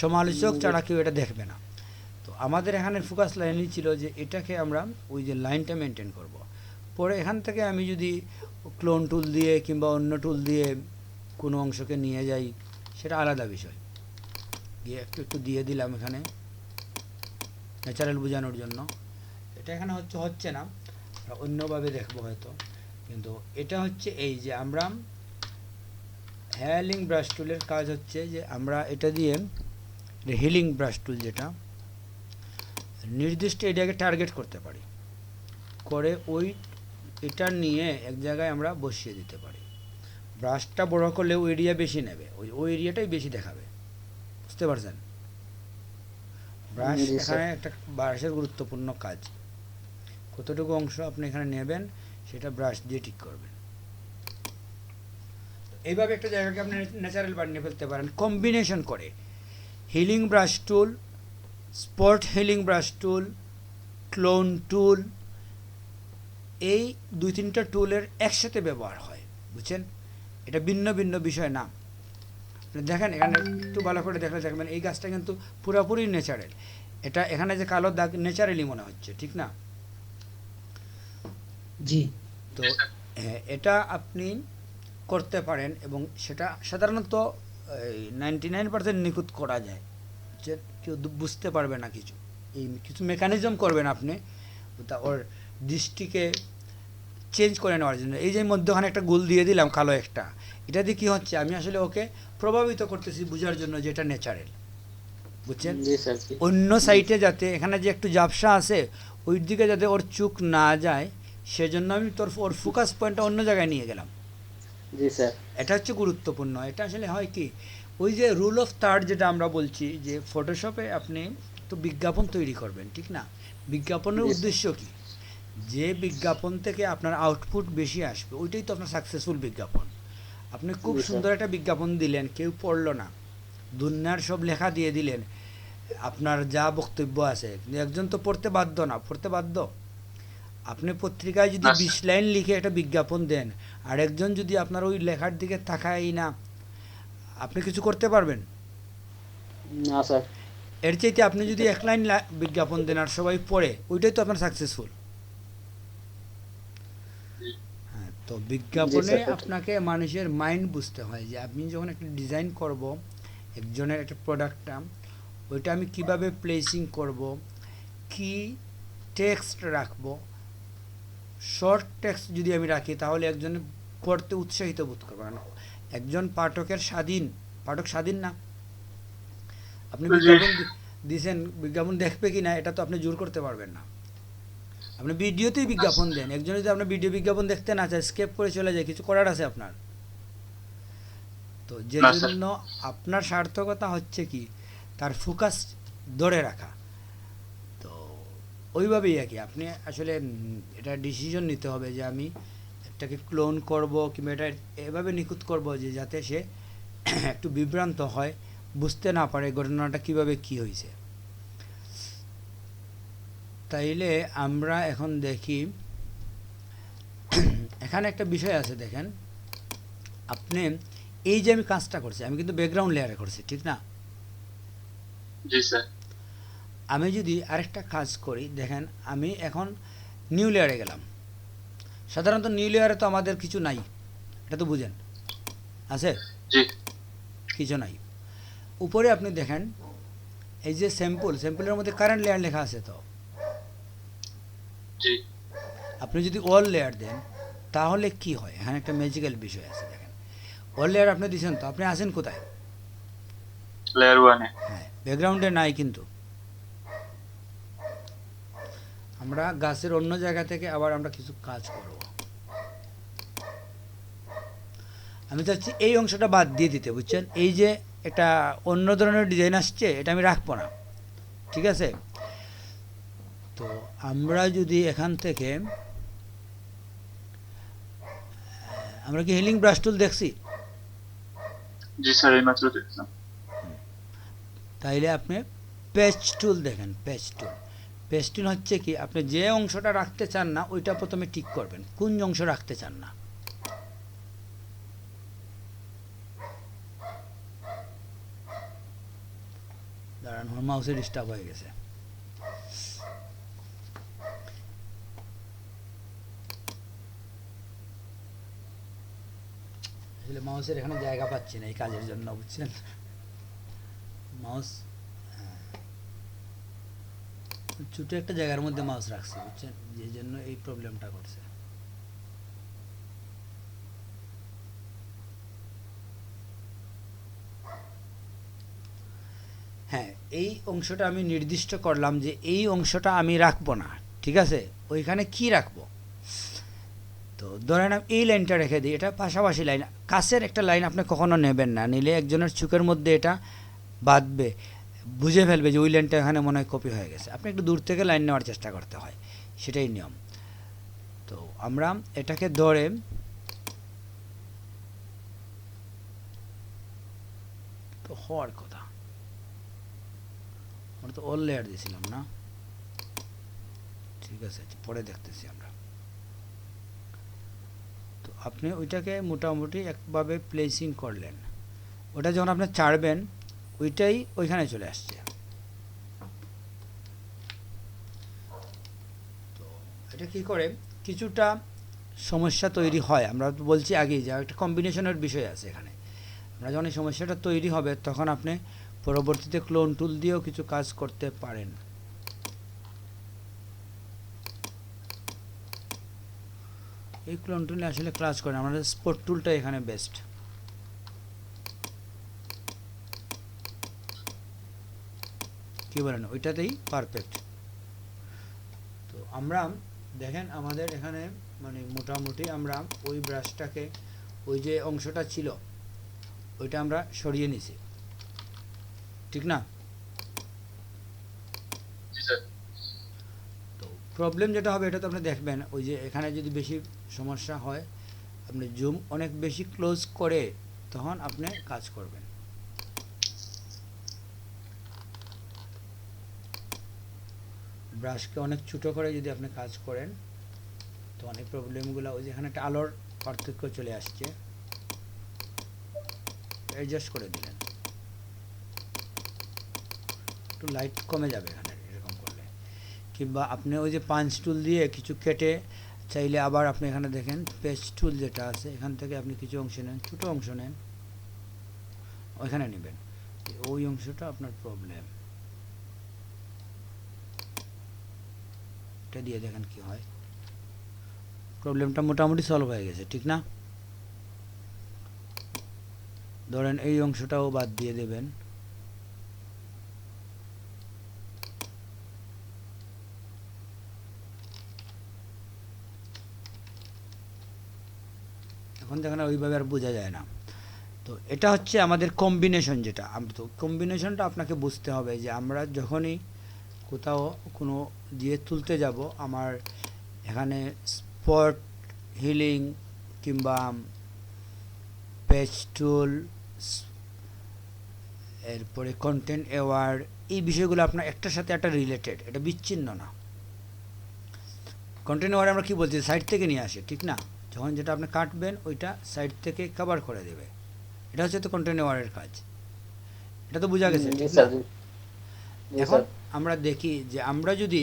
সমালোচক ছাড়া কেউ এটা দেখবে না। তো আমাদের এখানে ফোকাস লাইনই ছিল যে এটাকে আমরা ওই যে লাইনটা মেনটেন করব। পরে এখান থেকে আমি যদি ক্লোন টুল দিয়ে কিংবা অন্য টুল দিয়ে কোনো অংশকে নিয়ে যাই, সেটা আলাদা বিষয়। দিয়ে একটু একটু দিয়ে দিলাম এখানে ন্যাচারাল বোঝানোর জন্য। এটা এখানে হচ্ছে না, অন্যভাবে দেখবো হয়তো। কিন্তু এটা হচ্ছে এই যে আমরা হেয়ালিং ব্রাশ টুলের কাজ হচ্ছে যে আমরা এটা দিয়ে হিলিং ব্রাশ টুল যেটা নির্দিষ্ট এরিয়াকে টার্গেট করতে পারি, করে ওই এটা নিয়ে এক জায়গায় আমরা বসিয়ে দিতে পারি। ব্রাশটা বড় করলে ওই এরিয়া বেশি নেবে, ওই এরিয়াটাই বেশি দেখাবে, বুঝতে পারছেন? ব্রাশ এখানে একটা ব্রাশের গুরুত্বপূর্ণ কাজ, কতটুকু অংশ আপনি এখানে নেবেন সেটা ব্রাশ দিয়ে ঠিক করবেন। এইভাবে একটা জায়গাকে আপনি ন্যাচারাল বানিয়ে ফেলতে পারেন কম্বিনেশন করে। Healing brush tool spot healing brush tool, clone tool, এই 2-3টা টুলের একসাথে ব্যবহার হয়, বুঝছেন? এটা ভিন্ন ভিন্ন বিষয় না। আপনি দেখেন এখানে একটু ভালো করে দেখলে দেখবেন এই গাছটা কিন্তু পুরোপুরি ন্যাচারাল। এটা এখানে যে কালো দাগ ন্যাচারালি মনে হচ্ছে, ঠিক না? জি তো হ্যাঁ, এটা আপনি করতে পারেন এবং সেটা সাধারণত 99% নিখুঁত করা যায়, যে কেউ বুঝতে পারবে না কিছু। এই কিছু মেকানিজম করবেন আপনি তা ওর দৃষ্টিকে চেঞ্জ করে নেওয়ার জন্য। এই যে মধ্যখানে একটা গোল দিয়ে দিলাম কালো একটা, এটা দিয়ে কী হচ্ছে, আমি আসলে ওকে প্রভাবিত করতেছি বোঝার জন্য যে এটা ন্যাচারাল, বুঝছেন? জি স্যার জি অন্য সাইটে যাতে এখানে যে একটু ঝাপসা আছে ওই দিকে যাতে ওর চোখ না যায়, সেজন্য আমি ওর ফোকাস পয়েন্টটা অন্য জায়গায় নিয়ে গেলাম। জি স্যার এটা হচ্ছে গুরুত্বপূর্ণ। এটা আসলে হয় কি, ওই যে রুল অফ থার্ড যেটা আমরা বলছি, যে ফটোশপে আপনি তো বিজ্ঞাপন তৈরি করবেন, ঠিক না? বিজ্ঞাপনের Yes, sir. উদ্দেশ্য কি? যে বিজ্ঞাপন থেকে আপনার আউটপুট বেশি আসবে ওইটাই তো আপনার সাকসেসফুল বিজ্ঞাপন। আপনি খুব Yes, sir. সুন্দর একটা বিজ্ঞাপন দিলেন, কেউ পড়লো না, দুনিয়ার সব লেখা দিয়ে দিলেন, আপনার যা বক্তব্য আছে, কিন্তু একজন তো পড়তে বাধ্য না, পড়তে বাধ্য। আপনি পত্রিকায় যদি না, স্যার। 20 লাইন লিখে একটা বিজ্ঞাপন দেন, আর একজন যদি আপনার ওই লেখার দিকে তাকায় না, আপনি কিছু করতে পারবেন? না স্যার এর চাইতে আপনি যদি 1 লাইন বিজ্ঞাপন দেন আর সবাই পড়ে, ওইটাই তো আপনার সাকসেসফুল। হ্যাঁ, তো বিজ্ঞাপনে জি, স্যার। আপনাকে মানুষের মাইন্ড বুঝতে হয়, যে আপনি যখন একটা ডিজাইন করব একজনের একটা প্রোডাক্টটা, ওইটা আমি কিভাবে প্লেসিং করব, কি টেক্সট রাখবো। শর্ট টেক্সট যদি আমি রাখি তাহলে একজন পড়তে উৎসাহিত বোধ করবে না। একজন পাঠকের পাঠক স্বাধীন না। আপনি জি। বিজ্ঞাপন দিয়েছেন, বিজ্ঞাপন দেখবে কি না এটা তো আপনি জোর করতে পারবেন না। আপনি ভিডিওতেই বিজ্ঞাপন দেন, একজন যদি আপনার ভিডিও বিজ্ঞাপন দেখতে না চায়, স্কেপ করে চলে যায়, কিছু করার আছে আপনার? তো যে না, স্যার। জন্য আপনার সার্থকতা হচ্ছে কি, তার ফোকাস ধরে রাখা। তো ওইভাবেই আর কি আপনি আসলে এটা ডিসিশন নিতে হবে যে আমি এটাকে ক্লোন করব কিংবা এটা এভাবে নিখুঁত করব যে যাতে সে একটু বিভ্রান্ত হয়, বুঝতে না পারে ঘটনাটা কিভাবে কি হয়েছে। তাইলে আমরা এখন দেখি এখানে একটা বিষয় আছে, দেখেন আপনি এই যে আমি কাজটা করছি, আমি কিন্তু ব্যাকগ্রাউন্ড লেয়ারে করছি, ঠিক না? জি স্যার। আমি যদি আরেকটা কাজ করি, দেখেন আমি এখন নিউ লেয়ারে গেলাম। সাধারণত নিউ লেয়ারে তো আমাদের কিছু নাই, এটা তো বুঝেন, আছে জি কিছু নাই। উপরে আপনি দেখেন এই যে স্যাম্পলের মধ্যে কারেন্ট লেয়ার লেখা আছে। তো জি আপনি যদি অল লেয়ার দেন তাহলে কি হয়, এখানে একটা ম্যাজিক্যাল বিষয় আছে। দেখেন অল লেয়ার আপনি দিয়েছেন, তো আপনি আছেন কোথায়? লেয়ার 1-এ। হ্যাঁ, ব্যাকগ্রাউন্ডে নাই, কিন্তু আমরা গাছের অন্য জায়গা থেকে আবার আমরা কিছু কাজ করব। আমি চাচ্ছি এই অংশটা বাদ দিয়ে দিতে, বুঝছেন? এই যে একটা অন্য ধরনের ডিজাইন আসছে, এটা আমি রাখবো না, ঠিক আছে? তো আমরা যদি এখান থেকে আমরা কি হিলিং ব্রাশ টুল দেখছি? জি স্যার, এইমাত্র দেখলাম। তাইলে আপনি পেজ টুল দেখেন। পেজ টুল হচ্ছে কি, আপনি যে অংশটা রাখতে চান না ওইটা প্রথমে ঠিক করবেন, কোন অংশ রাখতে চান না। দাঁড়ান, আমার মাউসে ডিস্টার্ব হয়ে গেছে। আসলে মাউসের এখানে জায়গা পাচ্ছি না এই কাজের জন্য, বুঝছেন? মাউস ছোট একটা জায়গার মধ্যে মাউস রাখছি, বুঝছেন, যে জন্য এই প্রবলেমটা করছে। হ্যাঁ, এই অংশটা আমি নির্দিষ্ট করলাম যে এই অংশটা আমি রাখবো না, ঠিক আছে? ওইখানে কি রাখবো? তো ধরেন আমি এই লাইনটা রেখে দিই, এটা পাশাপাশি লাইন, কাছের একটা লাইন আপনি কখনো নেবেন না, নিলে একজনের চোখের মধ্যে এটা বাঁধবে, বুঝে ফেলবে যে ওই লাইনটা এখানে মনে হয় কপি হয়ে গেছে। আপনি একটু দূর থেকে লাইন নেওয়ার চেষ্টা করতে হয়, সেটাই নিয়ম। তো আমরা এটাকে ধরে তো হওয়ার কথা আমরা তো অল লেয়ার দিয়েছিলাম না, ঠিক আছে, পরে দেখতেছি আমরা। তো আপনি ওইটাকে মোটামুটি একভাবে প্লেসিং করলেন, ওটা যখন আপনি ছাড়বেন ওইটাই ওইখানে চলে আসছে। তো এটা কি করে কিছুটা সমস্যা তৈরি হয়, আমরা তো বলছি আগেই যে একটা কম্বিনেশনের বিষয় আছে এখানে। আমরা যখন এই সমস্যাটা তৈরি হবে তখন আপনি পরবর্তীতে ক্লোন টুল দিয়েও কিছু কাজ করতে পারেন। এই ক্লোন টুলে আসলে ক্লাস করেন, আমাদের স্পট টুলটা এখানে বেস্ট। কি বলেন, ওইটাতেই পারফেক্ট। তো আমরা দেখেন আমাদের এখানে মানে মোটামুটি আমরা ওই ব্রাশটাকে, ওই যে অংশটা ছিল ওইটা আমরা সরিয়ে নিছি, ঠিক না? জি স্যার। তো প্রবলেম যেটা হবে এটা তো আপনি দেখবেন, ওই যে এখানে যদি বেশি সমস্যা হয় আপনি জুম অনেক বেশি ক্লোজ করে তখন আপনি কাজ করবেন। ব্রাশকে অনেক ছোটো করে যদি আপনি কাজ করেন তখন এই প্রবলেমগুলো, ওই যে এখানে একটা আলোর পার্থক্য চলে আসছে, অ্যাডজাস্ট করে দিলেন, একটু লাইট কমে যাবে এখানে এরকম করলে। কিংবা আপনি ওই যে পাঞ্চ টুল দিয়ে কিছু কেটে চাইলে আবার আপনি এখানে দেখেন পেজ টুল যেটা আছে এখান থেকে আপনি কিছু অংশ নেন, ছোটো অংশ নেন, ওইখানে নেবেন, ওই অংশটা আপনার প্রবলেম, এটা দিয়ে দেখেন কি হয়। প্রবলেমটা মোটামুটি সলভ হয়ে গেছে, ঠিক না? ধরেন এই অংশটাও বাদ দিয়ে দেবেন, এখন দেখেন ওইভাবে আর বোঝা যায় না। তো এটা হচ্ছে আমাদের কম্বিনেশন, যেটা তো কম্বিনেশনটা আপনাকে বুঝতে হবে যে আমরা যখনই কোথাও কোনো দিয়ে তুলতে যাব, আমার এখানে স্পট হিলিং কিংবা পেজ টুল, এরপরে কন্টেন্ট অ্যাওয়ার্ড, এই বিষয়গুলো আপনার একটার সাথে একটা রিলেটেড, এটা বিচ্ছিন্ন না। কন্টেন্ট অ্যাওয়ার্ড আমরা কি বলছি, সাইড থেকে নিয়ে আসে, ঠিক না? যখন যেটা আপনি কাটবেন ওইটা সাইড থেকে কভার করে দেবে, এটা হচ্ছে তো কন্টেন্ট অ্যাওয়ার্ডের কাজ। এটা তো বোঝা গেছে, ঠিক না? এখন আমরা দেখি যে আমরা যদি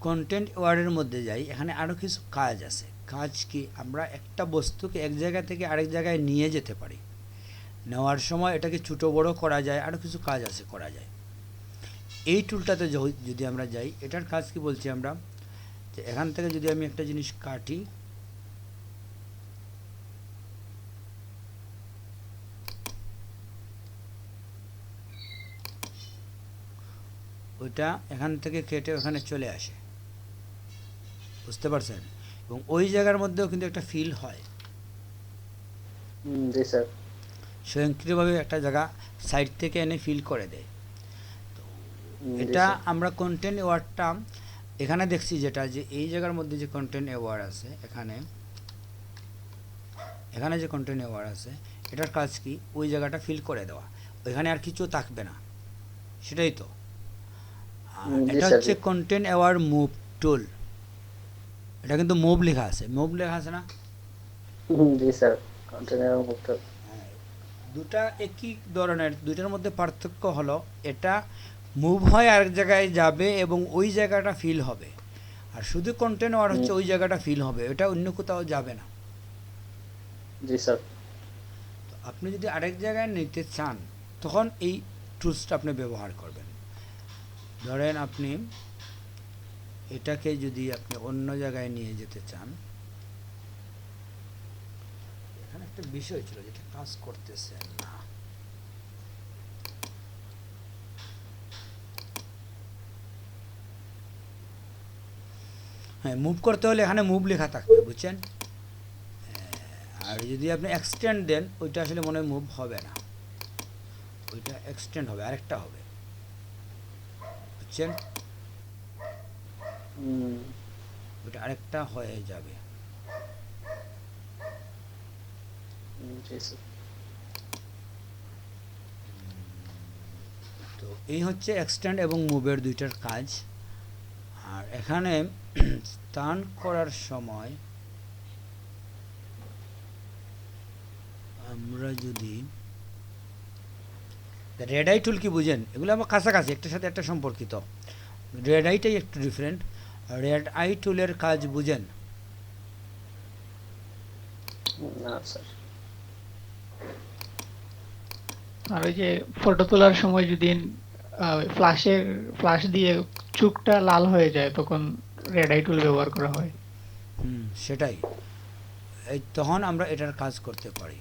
কন্টেন্ট অ্যাওয়ার্ডের মধ্যে যাই, এখানে আরও কিছু কাজ আছে। কাজ কি, আমরা একটা বস্তুকে এক জায়গা থেকে আরেক জায়গায় নিয়ে যেতে পারি, নেওয়ার সময় এটাকে ছোটো বড়ো করা যায়, আরও কিছু কাজ আছে করা যায়। এই টুলটাতে যদি আমরা যাই, এটার কাজ কি বলছি আমরা, যে এখান থেকে যদি আমি একটা জিনিস কাটি, ওইটা এখান থেকে কেটে ওখানে চলে আসে, বুঝতে পারছেন? এবং ওই জায়গার মধ্যেও কিন্তু একটা ফিল হয়, জি স্যার। স্বয়ংক্রিয়ভাবে একটা জায়গা সাইড থেকে এনে ফিল করে দেয়। এটা আমরা কন্টেন্ট অ্যাওয়ার্ডটা এখানে দেখছি, যেটা যে এই জায়গার মধ্যে যে কন্টেন্ট অ্যাওয়ার্ড আছে, এখানে যে কন্টেন্ট অ্যাওয়ার্ড আছে, এটার কাজ কি, ওই জায়গাটা ফিল করে দেওয়া, ওইখানে আর কিছু থাকবে না, সেটাই তো। এটা হচ্ছে কন্টেন্ট অ্যাওয়ার্ড মুভ টুল, এটা কিন্তু মুভ লেখা আছে, মুভ লেখা আছে না? জি sir, content aware move tool. দুটা একই ধরনের, দুইটার মধ্যে পার্থক্য হলো এটা মুভ হয় আরেক জায়গায় যাবে এবং ওই জায়গাটা ফিল হবে, আর শুধু কন্টেন্ট অ্যাওয়ার্ড হচ্ছে ওই জায়গাটা ফিল হবে, এটা অন্য কোথাও যাবে না। জি স্যার। আপনি যদি আরেক জায়গায় নিতে চান তখন এই টুলসটা আপনি ব্যবহার করবেন। ধরেন আপনি এটাকে যদি আপনি অন্য জায়গায় নিয়ে যেতে চান, এখানে একটা বিষয় ছিল যেটা কাজ করতেছে না, হ্যাঁ, মুভ করতে হলে এখানে মুভ লেখা থাকবে, বুঝছেন? আর যদি আপনি এক্সটেন্ড দেন, ওইটা আসলে মনে হয় মুভ হবে না, ওইটা এক্সটেন্ড হবে, আরেকটা হবে, বুঝছেন? ওইটা আরেকটা হয়ে যাবে। জি স্যার। তো এই হচ্ছে এক্সটেন্ড এবং মুভের দুইটার কাজ। আর এখানে স্থান করার সময় আমরা যদি রেড আই টুল কি বুঝেন, এগুলো আমার কাছাকাছি একটার সাথে একটা সম্পর্কিত। রেড আইটাই একটু ডিফারেন্ট। রেড আই টুলের কাজ বুঝেন? না স্যার। আর ওই যে ফটো তোলার সময় যদি ফ্ল্যাশ দিয়ে চুকটা লাল হয়ে যায় তখন রেড আই টুল ব্যবহার করা হয়। সেটাই, এই তখন আমরা এটার কাজ করতে পারি।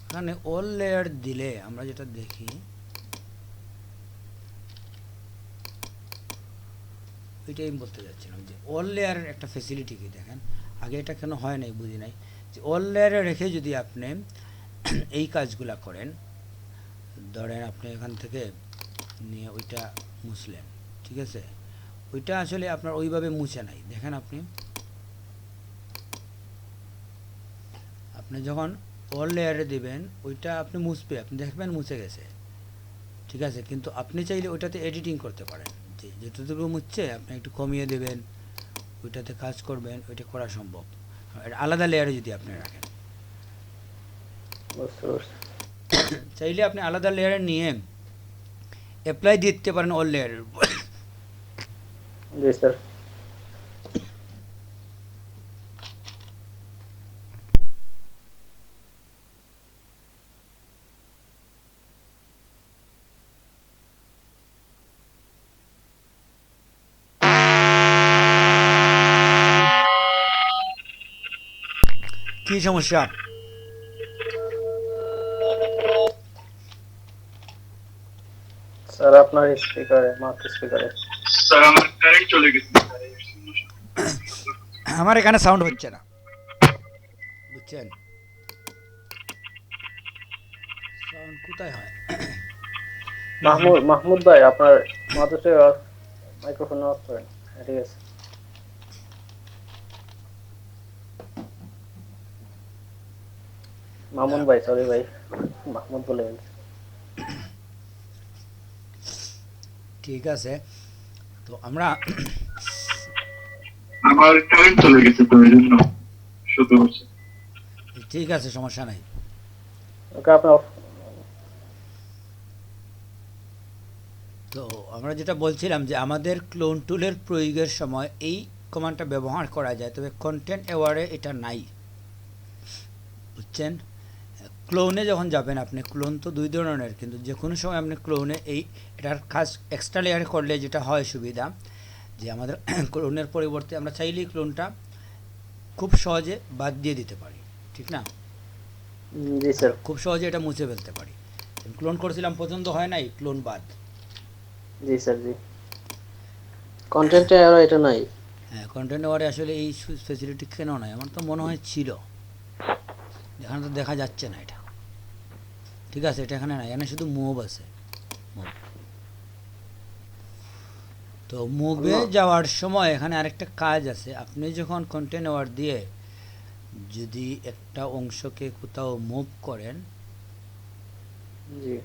এখানে অল লেয়ার দিলে আমরা যেটা দেখি, ওইটাই আমি বলতে যাচ্ছিলাম যে অল লেয়ারের একটা ফেসিলিটি কি দেখেন, আগে এটা কেন হয় নাই বুঝি নাই, যে অল লেয়ারে রেখে যদি আপনি এই কাজগুলা করেন, ধরেন আপনি এখান থেকে নিয়ে ওইটা মুছলেন, ঠিক আছে, ওইটা আসলে আপনার ওইভাবে মুছে নাই। দেখেন আপনি যখন অল লেয়ারে দিবেন ওইটা আপনি মুছবে, আপনি দেখবেন মুছে গেছে, ঠিক আছে, কিন্তু আপনি চাইলে ওইটাতে এডিটিং করতে পারেন, যে যতটুকু মুছছে আপনি একটু কমিয়ে দেবেন, ওইটাতে কাজ করবেন, ওইটা করা সম্ভব। এটা আলাদা লেয়ারে যদি আপনি রাখেন, বুঝতে পারছি। চাইলে আপনি আলাদা লেয়ারে নিয়ে অ্যাপ্লাই দিতে পারেন অল লেয়ারের উপর। জি স্যার। কি সমস্যা? স্যার আপনার স্পিকারে, মাউথ স্পিকারে। স্যার আমার কারেন্ট চলে গেছে স্যার, এর জন্য আমার এখানে সাউন্ড হচ্ছে না, বুঝছেন? সাউন্ড কোথায় হয়? মাহমুদ ভাই আপনার মাউথে মাইক্রোফোন অফ করেন। ঠিক আছে। মামুন ভাই, সরি ভাই, মাহমুদ বলে গেছি। ঠিক আছে, তো আমরা আমার কারেন্ট চলে গেছে তো এই জন্য শুধু হচ্ছে। ঠিক আছে, সমস্যা নাই। ওকে আপনি তো আমরা যেটা বলছিলাম যে আমাদের ক্লোন টুলের প্রয়োগের সময় এই কমান্ডটা ব্যবহার করা যায়, তবে কন্টেন্ট অ্যাওয়ারে এটা নাই, বুঝছেন? ক্লোনে যখন যাবেন আপনি, ক্লোন তো দুই ধরনের, কিন্তু যে কোনো সময় আপনি ক্লোনে এটার কাজ এক্সট্রা লেয়ারে করলে যেটা হয় সুবিধা, যে আমাদের ক্লোনের পরিবর্তে আমরা চাইলেই ক্লোনটা খুব সহজে বাদ দিয়ে দিতে পারি, ঠিক না? জি স্যার। খুব সহজে এটা মুছে ফেলতে পারি। ক্লোন করছিলাম, পছন্দ হয় নাই, ক্লোন বাদ। জি স্যার। জি, কন্টেন্টে আর এটা নাই। হ্যাঁ, কন্টেন্ট অ্যাওয়ারে আসলে এই ফেসিলিটি কেন নাই, আমার তো মনে হয় ছিল, এখানে তো দেখা যাচ্ছে না এটা, ঠিক আছে, এটা এখানে নাই, এখানে শুধু মুভ আছে, মুভ। তো মুভে যাওয়ার সময় এখানে আরেকটা কাজ আছে, আপনি যখন কন্টেন্ট অ্যাওয়ার দিয়ে যদি একটা অংশকে কোথাও মুভ করেন, জি,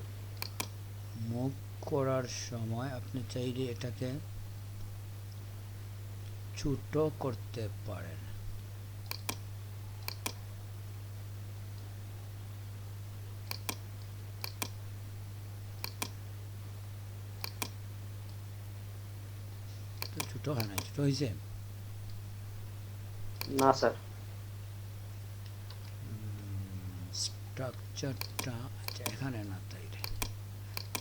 মুভ করার সময় আপনি চাইলে এটাকে ছোট করতে পারেন, ছোট হয় না, ছোট হয়েছে? না স্যার। স্ট্রাকচারটা আচ্ছা এখানে না, তাই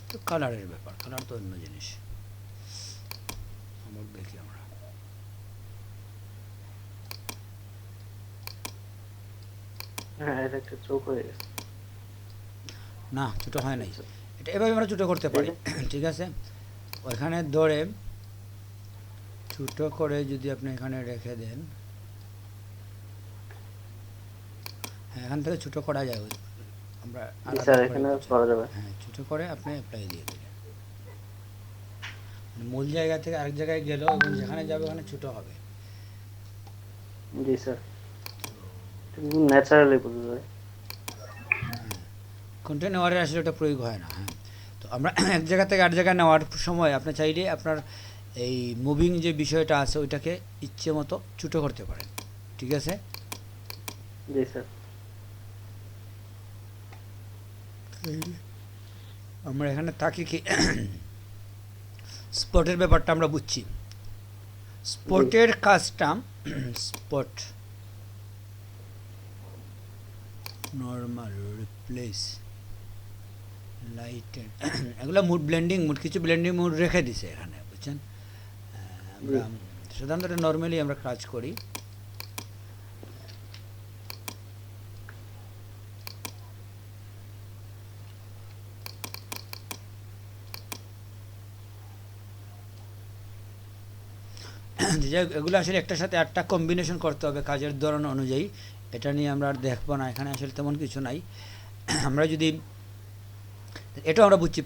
তো কালারের ব্যাপার, কালার তো অন্য জিনিস, আমার দেখি আমরা হ্যাঁ, এটা একটা চোখ হয়ে গেছে। না, ছোট হয় নাই, এটা এভাবে আমরা ছোট করতে পারি, ঠিক আছে, ওইখানে ধরে ছোট করে যদি আপনি এখানে রেখে দেন, হ্যাঁ এখান থেকে ছোট করা যায়, আমরা আলাদা স্যার করে এখানে কিছু- করা যাবে। হ্যাঁ ছোট করে আপনি অ্যাপ্লাই দিয়ে দিলেন, মূল জায়গা থেকে আরেক জায়গায় গেল এবং যেখানে যাবে ওখানে ছোট হবে। জি স্যার, ন্যাচারালি বোঝা যায়। কন্টেন্ট নেওয়ারে আসলে ওটা প্রয়োগ হয় না। হ্যাঁ, তো আমরা এক জায়গা থেকে আরেক জায়গায় নেওয়ার সময় আপনি চাইলে আপনার এই মুভিং যে বিষয়টা আছে ওইটাকে ইচ্ছে মতো ছোটো করতে পারেন। ঠিক আছে? জি স্যার। আমরা এখানে থাকি কি স্পটের ব্যাপারটা আমরা বুঝছি। স্পটের কাজটা স্পট নর্মাল রিপ্লেস লাইট এগুলো মুড ব্লেন্ডিং মুড, কিছু ব্লেন্ডিং মুড রেখে দিছে এখানে, বুঝছেন? আমরা সাধারণত নর্মালি আমরা কাজ করি। এগুলো আসলে একটার সাথে একটা কম্বিনেশন করতে হবে কাজের ধরন অনুযায়ী। এটা নিয়ে আমরা আর দেখবো না, এখানে আসলে তেমন কিছু নাই। আমরা যদি এটা আমরা বুঝছি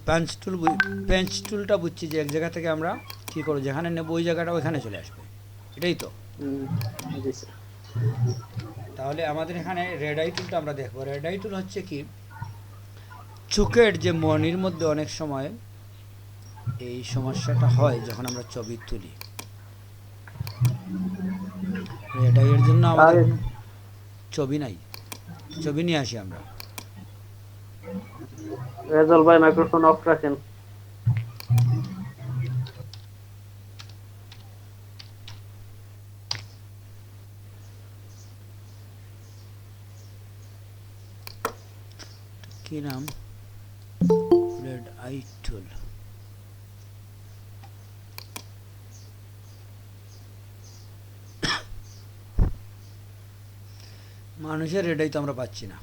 পেঞ্চ টুলটা বুঝছি যে এক জায়গা থেকে আমরা কী করবো, যেখানে নেবো ওই জায়গাটা ওইখানে চলে আসবে, এটাই তো। জি স্যার। তাহলে আমাদের এখানে রেড আই টুলটা আমরা দেখবো। রেড আই টুল হচ্ছে কি, চোখের যে মনির মধ্যে অনেক সময় এই সমস্যাটা হয় যখন আমরা ছবি তুলি। রেড আইয়ের জন্য আমাদের কোনো ছবি নাই, ছবি নিয়ে আসি আমরা। রেজাল ভাই মাইক্রোফোন অফ রাখেন। কি নাম? রেড আই টুল। মানুষের রেড আই তো আমরা পাচ্ছি না।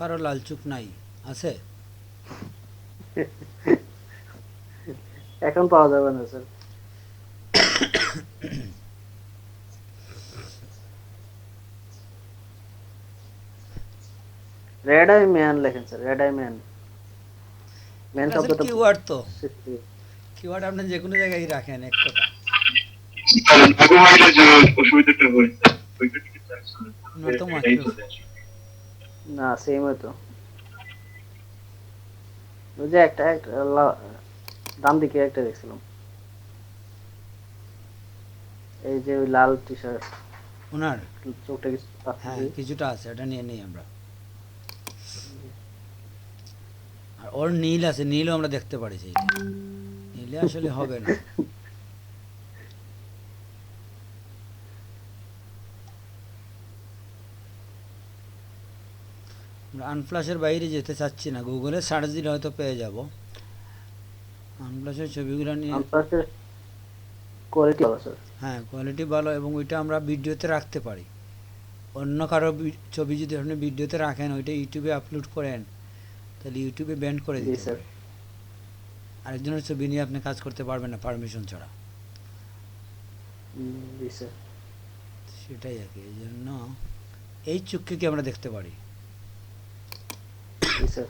কারো লাল চোখ নাই আছে? এখন পাওয়া যাবে না স্যার। রেড আই ম্যান লেখেন sir, red eye man. Man শব্দটা কিওয়ার্ড তো, কিওয়ার্ড আপনি যে কোনো জায়গায় রাখেন এক কথা। অসুবিধাটা হয়েছে নত মাত্র না সেম তো। ওই যে একটা ডান দিকে একটা দেখছিলাম, এই যে ওই লাল টি শার্ট ওনার, চোখটা কিছু হ্যাঁ কিছুটা আছে, ওটা নিয়ে নিই আমরা। আর ওর নীল আছে, নীলও আমরা দেখতে পারি, সেই নীলে আসলে হবে না। আমরা আনফ্লাশের বাইরে যেতে চাচ্ছি না, গুগলে সার্চ দিলে হয়তো পেয়ে যাব। আনফ্লাশের ছবিগুলো নিয়ে কোয়ালিটি ভালো স্যার। হ্যাঁ কোয়ালিটি ভালো, এবং ওইটা আমরা ভিডিওতে রাখতে পারি। অন্য কারো ছবি যদি আপনি ভিডিওতে রাখেন, ওইটা ইউটিউবে আপলোড করেন, তাহলে ইউটিউবে ব্যান্ড করে জি দিতে স্যার। পারে। আরেকজনের ছবি নিয়ে আপনি কাজ করতে পারবেন না পারমিশন ছাড়া। জি স্যার। সেটাই আর কি, এই জন্য এই চোখকে কি আমরা দেখতে পারি? জি স্যার।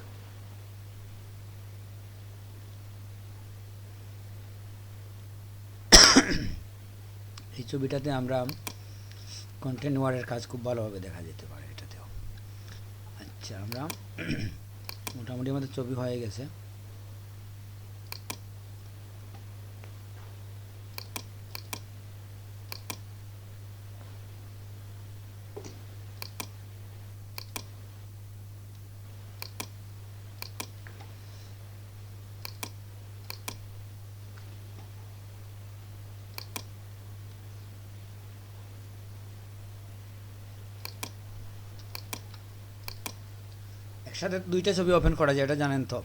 এই ছবিটাতে আমরা কন্টেন্ট ওয়ারের কাজ খুব ভালোভাবে দেখা যেতে পারে এটাতেও। আচ্ছা, আমরা মোটামুটি আমাদের ছবি হয়ে গেছে। একসাথে দুইটা ছবি ওপেন করা যায়, এটা জানেন তো?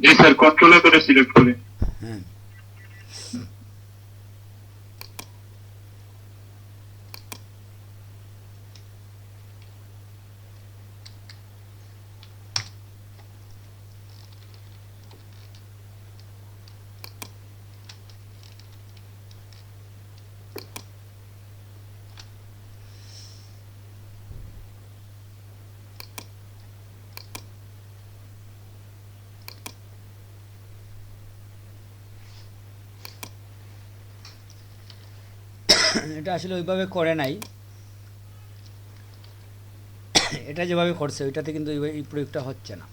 জি স্যার, কন্ট্রোলার করে সিলেক্ট করে। হ্যাঁ, এটা আসলে ওইভাবে করে নাই, এটা যেভাবে করছে ওইটাতে কিন্তু এই প্রয়োগটা হচ্ছে না।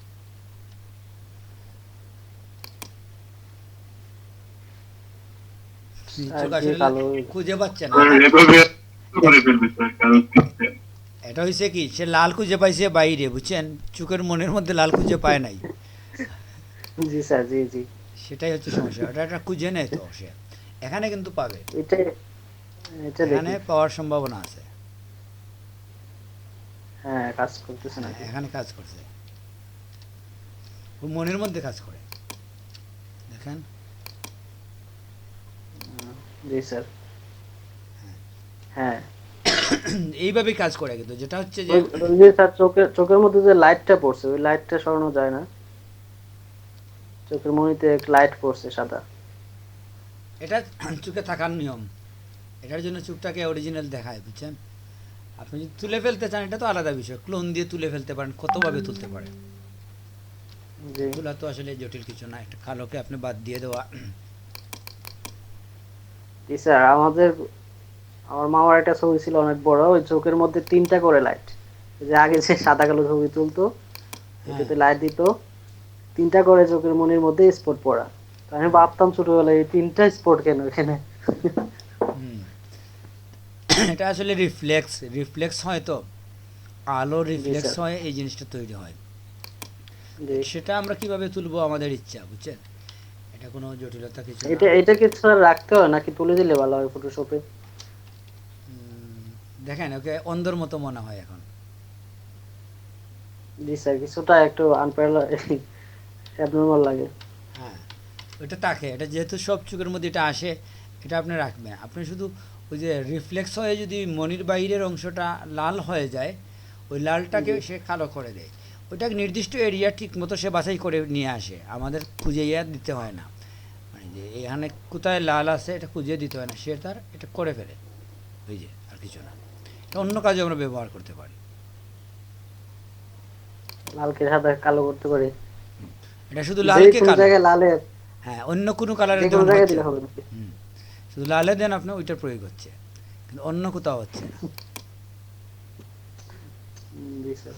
আর চোখ কি আসলে কালো খুঁজে পাচ্ছে না। স্যার এভাবে করে ফেলবে স্যার, কারণ এটা হয়েছে কি, সে লাল খুঁজে পাইছে বাইরে, বুঝছেন, চোখের মনের মধ্যে লাল খুঁজে পায় নাই, জি স্যার, জি জি, সেটাই হচ্ছে সমস্যা। ওটা একটা খুঁজে নেয় তো সে, এখানে কিন্তু পাবে, এটা এটা এখানে দেখি। পাওয়ার সম্ভাবনা আছে। হ্যাঁ, কাজ করতেছে হ্যাঁ, নাকি? এখানে কাজ করছে, ও মনের মধ্যে কাজ করে, দেখেন। জি স্যার। হ্যাঁ, এইভাবেই কাজ করে কিন্তু, যেটা হচ্ছে যে ওই যে স্যার চোখের মধ্যে যে লাইটটা পড়ছে, ওই লাইটটা সরানো যায় না? চোখের মনিতে এক লাইট পড়ছে সাদা। এটা চোখে থাকার নিয়ম, এটার জন্য চোখটাকে অরিজিনাল দেখায়, বুঝছেন। আপনি যদি তুলে ফেলতে চান এটা তো আলাদা বিষয়, ক্লোন দিয়ে তুলে ফেলতে পারেন, কতভাবে তুলতে পারেন, জি এগুলা তো আসলে জটিল কিছু না, একটা কালোকে আপনি বাদ দিয়ে দেওয়া। জি স্যার, আমার মামার একটা ছবি ছিল অনেক বড়, ওই চোখের মধ্যে 3টা করে লাইট। যে আগে যে সাদা কালো ছবি তুলতো, এটাতে লাইট দিত, 3টা করে চোখের মনির মধ্যে স্পট পড়া। তো আমি ভাবতাম ছোটবেলায় এই 3টা স্পট কেন এখানে? হুম। এটা আসলে রিফ্লেক্স হয়, তো আলো রিফ্লেক্স স্যার। হয়, এই জিনিসটা তৈরি হয়। জি, সেটা আমরা কিভাবে তুলবো আমাদের ইচ্ছা, বুঝছেন, এটা কোনো জটিলতা কিছু না। এটা কি স্যার রাখতে হয় নাকি তুলে দিলে ভালো হয় ফটোশপে? দেখেন, ওকে অন্ধর মতো মনে হয় এখন। জি স্যার, কিছুটা একটু আনপ্যারাল অ্যাবনর্মাল লাগে। হ্যাঁ, ওইটা তাকে, এটা যেহেতু সব চোখের মধ্যে এটা আসে, এটা আপনি রাখবেন। আপনি শুধু ওই যে রিফ্লেক্স হয়ে যদি মনির বাইরের অংশটা লাল হয়ে যায়, ওই লালটাকে সে কালো করে দেয়। ওইটা নির্দিষ্ট এরিয়া ঠিক মতো সে বাছাই করে নিয়ে আসে, আমাদের খুঁজে দিতে হয় না, মানে যে এখানে কোথায় লাল আছে এটা খুঁজে দিতে হয় না, সে তার এটা করে ফেলে, ওই যে, আর কিছু না। এটা অন্য কাজে আমরা ব্যবহার করতে পারি। লালকে সাদা কালো করতে পারি? এটা শুধু যে লালকে কোনো কালো, জায়গায় লালে, হ্যাঁ, অন্য কোনো কালারে যে কোনো দেওয়ান জায়গায় হচ্ছে দিলে না। হবে নাকি? হুম, শুধু লালে দেন আপনি, ওইটার প্রয়োগ হচ্ছে, কিন্তু অন্য কোথাও হচ্ছে না। জি স্যার।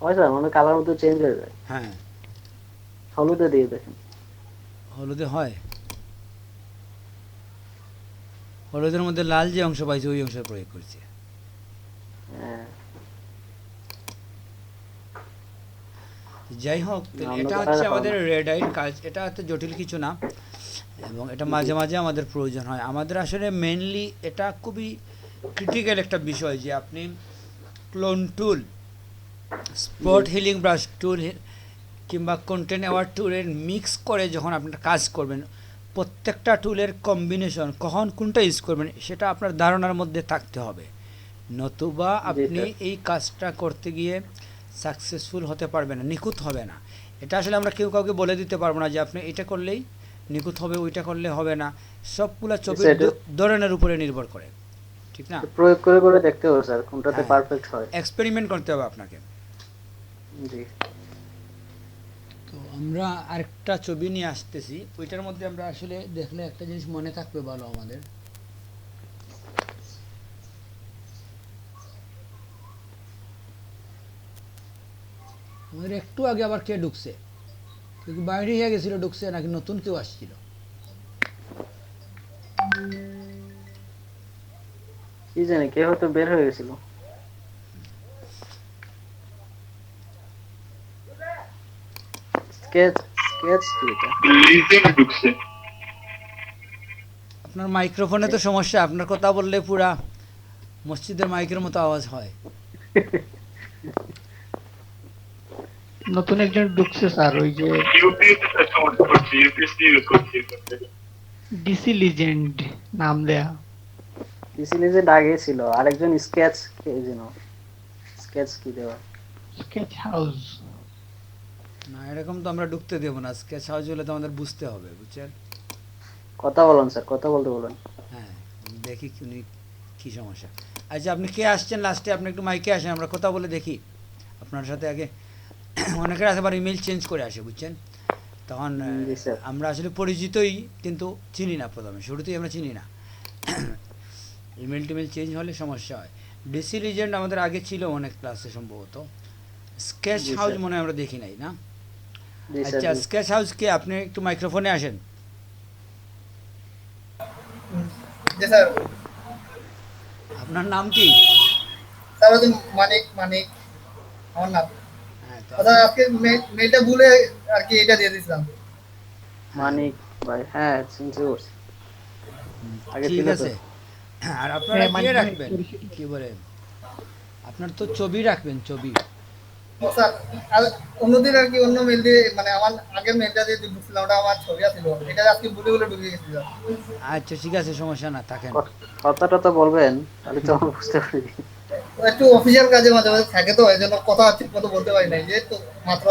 হয় স্যার, মানে কালার মধ্যে চেঞ্জ হয়ে যায়। হ্যাঁ, হলুদে দিয়ে দেখেন। হলুদে হয়, হলুদের মধ্যে লাল যে অংশ পাইছে ওই অংশের প্রয়োগ করছে। হ্যাঁ, যাই হোক, না, অন্য এটা কালারে হচ্ছে হবে আমাদের না। রেড আইট কাজ, এটা হচ্ছে জটিল কিছু না, এবং এটা মাঝে মাঝে আমাদের প্রয়োজন হয়। আমাদের আসলে মেনলি এটা খুবই ক্রিটিক্যাল একটা বিষয়, যে আপনি ক্লোন টুল, স্পট হিলিং ব্রাশ টুল কিংবা কন্টেন্ট অ্যাওয়ার্ড টুলের মিক্স করে যখন আপনার কাজ করবেন, প্রত্যেকটা টুলের কম্বিনেশন কখন কোনটা ইউজ করবেন সেটা আপনার ধারণার মধ্যে থাকতে হবে, নতুবা জি আপনি স্যার। এই কাজটা করতে গিয়ে সাকসেসফুল হতে পারবেন না, নিখুঁত হবে না। এটা আসলে আমরা কেউ কাউকে বলে দিতে পারবো না যে আপনি এটা করলেই নিখুঁত হবে, ওইটা করলে হবে না, সবগুলা ছবির স্যার, এটা ধরনের উপরে নির্ভর করে, ঠিক না? প্রয়োগ করে করে দেখতে হবে স্যার কোনটাতে হ্যাঁ, পারফেক্ট হয়। এক্সপেরিমেন্ট করতে হবে আপনাকে। জি তো আমরা আরেকটা ছবি নিয়ে আসতেছি, ওইটার মধ্যে আমরা আসলে দেখলে একটা জিনিস মনে থাকবে ভালো আমাদের। আমাদের একটু আগে আবার কে ঢুকছে, কেউ কি বাইরে হয়ে গেছিল ঢুকছে, নাকি নতুন কেউ আসছিল? কি জানি, কে হয়তো বের হয়ে গেছিল। স্কেচ স্কেচ কি এটা? লিজেন্ড ঢুকছে। আপনার মাইক্রোফোনে তো সমস্যা, আপনার কথা বললে পুরা মসজিদের মাইকের মতো আওয়াজ হয়। নতুন একজন ঢুকছে স্যার, ওই যে ইউপিএসসি তে সমস্যা করছে, ইউপিএসসি ইউজ করছে এখান থেকে। ডিসি লিজেন্ড নাম দেয়া। পিসি লিজেন্ড আগে ছিল, আরেকজন স্কেচ কে যেন, স্কেচ কি দেওয়া। Sketch house. না, এরকম তো আমরা ঢুকতে দেবো না, স্কেচ হাউস হলে তো আমাদের বুঝতে হবে, বুঝছেন। কথা বলেন স্যার, কথা বলতে বলেন। হ্যাঁ, দেখি উনি কী সমস্যা। আচ্ছা, আপনি কে আসছেন লাস্টে, আপনি একটু মাইকে আসেন, আমরা কথা বলে দেখি আপনার সাথে আগে। অনেকের আছে আবার ইমেল চেঞ্জ করে আসে, বুঝছেন, তখন জি স্যার। আমরা আসলে পরিচিতই কিন্তু চিনি না, প্রথমে শুরুতেই আমরা চিনি না। ইমেল টিমেল চেঞ্জ হলে সমস্যা হয়। ডিসি লিজেন্ড আমাদের আগে ছিল অনেক ক্লাসে সম্ভবত। স্কেচ জি হাউস স্যার। মনে হয় আমরা দেখি নাই না? জি স্যার। আচ্ছা, জি। স্কেচ হাউস কি, আপনি একটু মাইক্রোফোনে আসেন। জি স্যার। আপনার নাম কি? স্যার হচ্ছে মানিক মানিক আমার নাম। হ্যাঁ, তো আচ্ছা আজকে মেলটা ভুলে আর কি এটা দিয়ে দিয়েছিলাম। মানিক ভাই, হ্যাঁ চিনতে পারছি, আগে ঠিক ছিল তো। আছে। আর আপনারা হ্যাঁ, ইয়ে মানিক ভাই রাখবেন, পরিচিত। কি বলে, আপনার তো ছবি রাখবেন, ছবি। ও স্যার, আর অন্যদিন আর কি অন্য মেল দিয়ে মানে আমার আগের মেলটা দিয়ে ঢুকছিলাম, ওটা আমার ছবি ছিল, এটা আজকে ভুলে ভুলে ঢুকে গেছিল। আচ্ছা ঠিক আছে, সমস্যা না, থাকেন। কথাটা তো বলবেন, তাহলে তো আমরা বুঝতে পারি। একটু অফিসিয়াল কাজে মাঝে মাঝে থাকে তো, এই জন্য কথা ঠিক মতো বলতে পারি নাই, যেহেতু মাত্র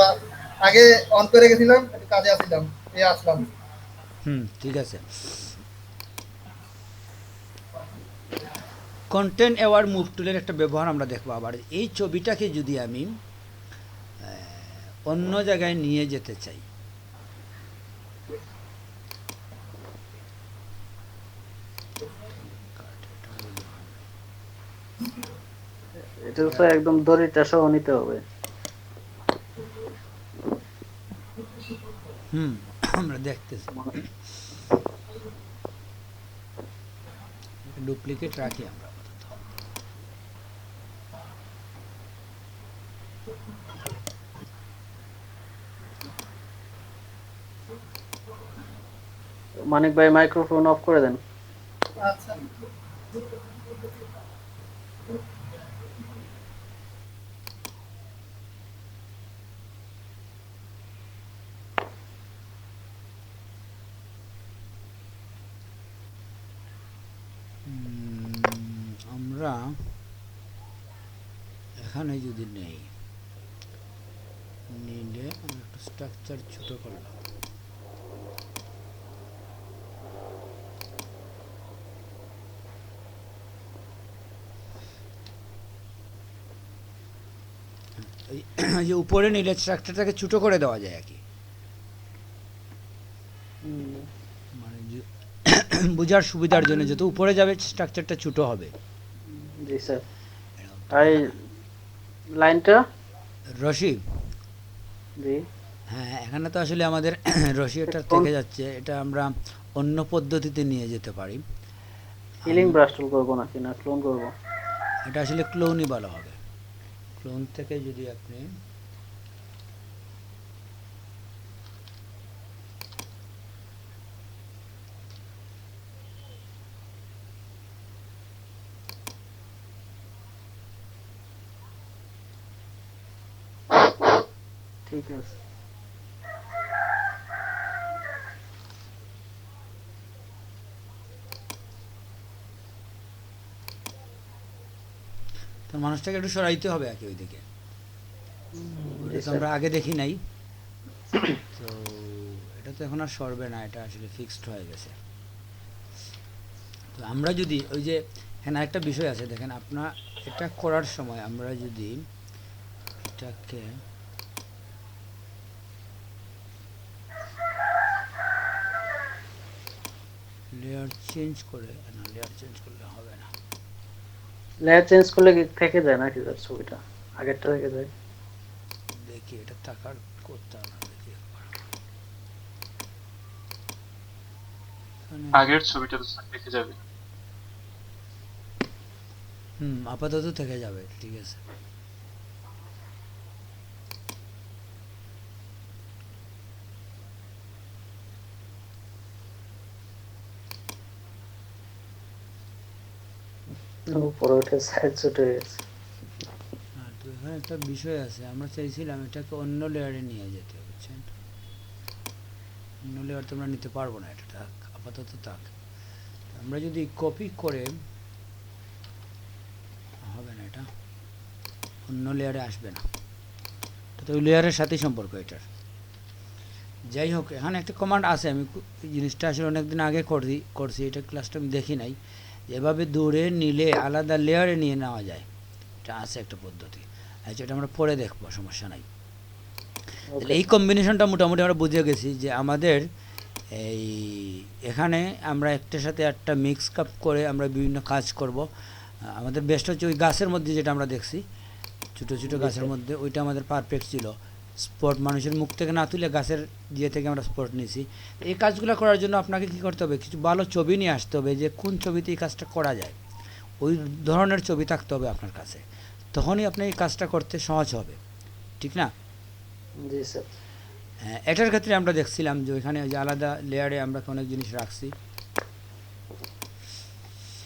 আগে অন করে গেছিলাম, একটু কাজে আসছিলাম, এই আসলাম। ঠিক আছে। কন্টেন্ট অ্যাওয়ার মুভ টুলের একটা ব্যবহার আমরা দেখবো আবার। এই ছবিটাকে যদি আমি অন্য জায়গায় নিয়ে যেতে চাই, এটা তো একদম দড়িটা সহ নিতে হবে। আমরা দেখতেছি। ডুপ্লিকেট রাখি আমরা আপাতত। মানিক ভাই মাইক্রোফোন অফ করে দেন। আচ্ছা। আমরা এখানে যদি নেই, নিলে আমরা একটু স্ট্রাকচার ছোট করলাম। এই যে উপরে নিলে স্ট্রাকচারটাকে ছোট করে দেওয়া যায় আর কি, মানে বোঝার সুবিধার জন্য, যত উপরে যাবে স্ট্রাকচারটা ছোট হবে। জি স্যার। এই লাইনটা। রশি, জি। হ্যাঁ এখানে তো আসলে আমাদের রশি এটা থেকে যাচ্ছে, এটা আমরা অন্য পদ্ধতিতে নিয়ে যেতে পারি। হিলিং ব্রাশ টুল করবো নাকি না ক্লোন করব? এটা আসলে ক্লোনই ভালো হবে। ক্লোন থেকে যদি আপনি ঠিক আছে। তো মানুষটাকে একটু সরাইতে হবে আর কি ওইদিকে, ওটা তো আমরা আগে দেখি নাই। তো এটা তো এখন আর সরবে না, এটা আসলে ফিক্সড হয়ে গেছে। তো আমরা যদি ওই যে এখানে একটা বিষয় আছে দেখেন, আপনার এটা করার সময় আমরা যদি এটাকে লেয়ার চেঞ্জ করে, না লেয়ার চেঞ্জ করলে হবে না। লেয়ার চেঞ্জ করলে কি থেকে যায় নাকি স্যার ছবিটা? আগেরটা থেকে যায়। দেখি এটা টাকার করতে হবে, দেখি একবার। আগের ছবিটা তো দেখে যাবে। আপাতত থেকে যাবে, ঠিক আছে। উপরে উঠে সাইড ছুটে গেছে। তো এখানে একটা বিষয় আছে, আমরা চাইছিলাম এটাকে অন্য লেয়ারে নিয়ে যেতে, বুঝছেন? অন্য লেয়ার তো আমরা নিতে পারবো না, এটা থাক আপাতত থাক। আমরা যদি কপি করে, হবে না, এটা অন্য লেয়ারে আসবে না, এটা তো ওই লেয়ারের সাথেই সম্পর্ক এটার। যাই হোক, এখানে একটা কমান্ড আছে, আমি এই জিনিসটা আসলে অনেকদিন আগে করছি, এটা ক্লাসটা আমি দেখি নাই। এভাবে দূরে নিলে আলাদা লেয়ারে নিয়ে নেওয়া যায়, এটা আছে একটা পদ্ধতি। আচ্ছা, এটা আমরা পরে দেখবো, সমস্যা নাই। ওকে এই কম্বিনেশনটা মোটামুটি আমরা বুঝে গেছি যে আমাদের এই এখানে আমরা একটার সাথে একটা মিক্স কাপ করে আমরা বিভিন্ন কাজ করব। আমাদের বেস্ট হচ্ছে ওই গাছের মধ্যে যেটা আমরা দেখছি ছোটো ছোটো গাছের মধ্যে, ওইটা আমাদের পারফেক্ট ছিল। স্পট মানুষের মুখ থেকে না তুলে গাছের দিয়ে থেকে আমরা স্পট নিয়েছি। এই কাজগুলো করার জন্য আপনাকে কী করতে হবে, কিছু ভালো ছবি নিয়ে আসতে হবে যে কোন ছবিতে এই কাজটা করা যায়, ওই ধরনের ছবি থাকতে হবে আপনার কাছে, তখনই আপনি এই কাজটা করতে সহজ হবে, ঠিক না? জি স্যার হ্যাঁ, এটার ক্ষেত্রে আমরা দেখছিলাম যে ওইখানে ওই যে আলাদা লেয়ারে আমরা অনেক জিনিস রাখছি।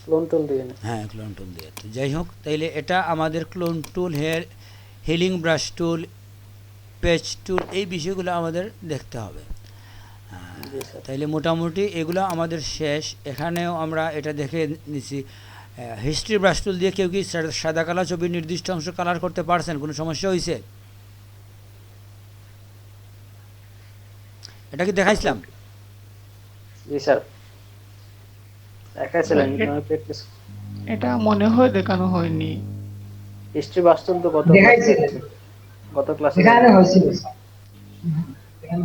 ক্লোন টুল দিয়ে না হ্যাঁ, ক্লোন টুল দিয়ে। তো যাই হোক, তাইলে এটা আমাদের ক্লোন টুল, হেয়ার হিলিং ব্রাশ টুল, পেচ টুল, এই বিষয়গুলো আমাদের দেখতে হবে। জি স্যার তাইলে মোটামুটি এগুলো আমাদের শেষ। এখানেও আমরা এটা দেখে নিছি হিস্ট্রি ব্রাশ টুল দিয়ে কেউ কি সাদা কালো ছবির নির্দিষ্ট অংশ কালার করতে পারছেন? কোনো সমস্যা হয়েছে? এটা কি দেখাইছিলাম? জি স্যার দেখাইছিলেন এটা- প্র্যাকটিস এটা মনে হয় দেখানো হয়নি। হিস্ট্রি বাস্তব তো দেখাইছিলেন, গত ক্লাসে এখানে হয়েছিল স্যার। এখানে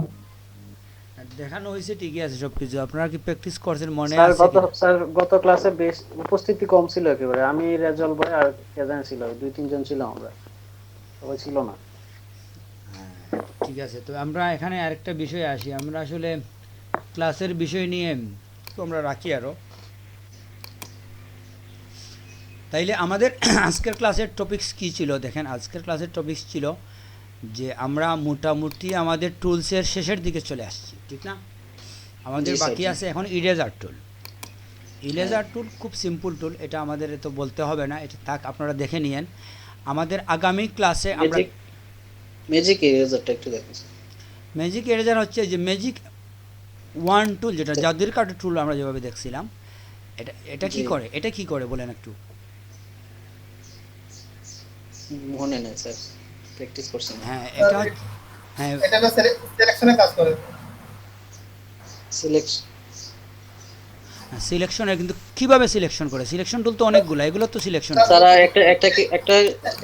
দেখানো হয়েছে, ঠিকই আছে সব কিছু। আপনারা কি প্র্যাকটিস করছেন, মনে স্যার আছে কি? স্যার গত ক্লাসে বেশ উপস্থিতি কম ছিল একেবারে, আমি রেজাল্ট ভাই আর কে জানি ছিল, 2-3 জন ছিল, আমরা সবাই ছিল না। ঠিক আছে, তো আমরা এখানে আরেকটা বিষয়ে আসি। আমরা আসলে ক্লাসের বিষয় নিয়ে তো আমরা রাখি আরও। তাইলে আমাদের আজকের ক্লাসের টপিকস কি ছিল দেখেন। আজকের ক্লাসের টপিকস ছিল যে আমরা মোটামুটি আমাদের টুলসের শেষের দিকে চলে আসছি, ঠিক না? আমাদের জি, স্যার, বাকি জি। আছে এখন ইরেজার টুল। ইরেজার টুল খুব সিম্পল টুল, এটা আমাদের তো বলতে হবে না, এটা থাক, আপনারা দেখে নিয়েন। আমাদের আগামী ক্লাসে আমরা ম্যাজিক ইরেজারটা একটু দেখুন। ম্যাজিক এরেজার হচ্ছে যে ম্যাজিক ওয়ান টুল, যেটা জাদুর কাঠের টুল আমরা যেভাবে দেখছিলাম, এটা এটা কি জি। করে, এটা কি করে বলেন একটু। মনে নেই স্যার, প্র্যাকটিস করছেন। হ্যাঁ, এটা হ্যাঁ এটা হলো সিলেকশনে কাজ করে। সিলেকশন সিলেকশনে, কিন্তু কিভাবে সিলেকশন করে? সিলেকশন টুল তো অনেকগুলো, এগুলো তো সিলেকশন। তারা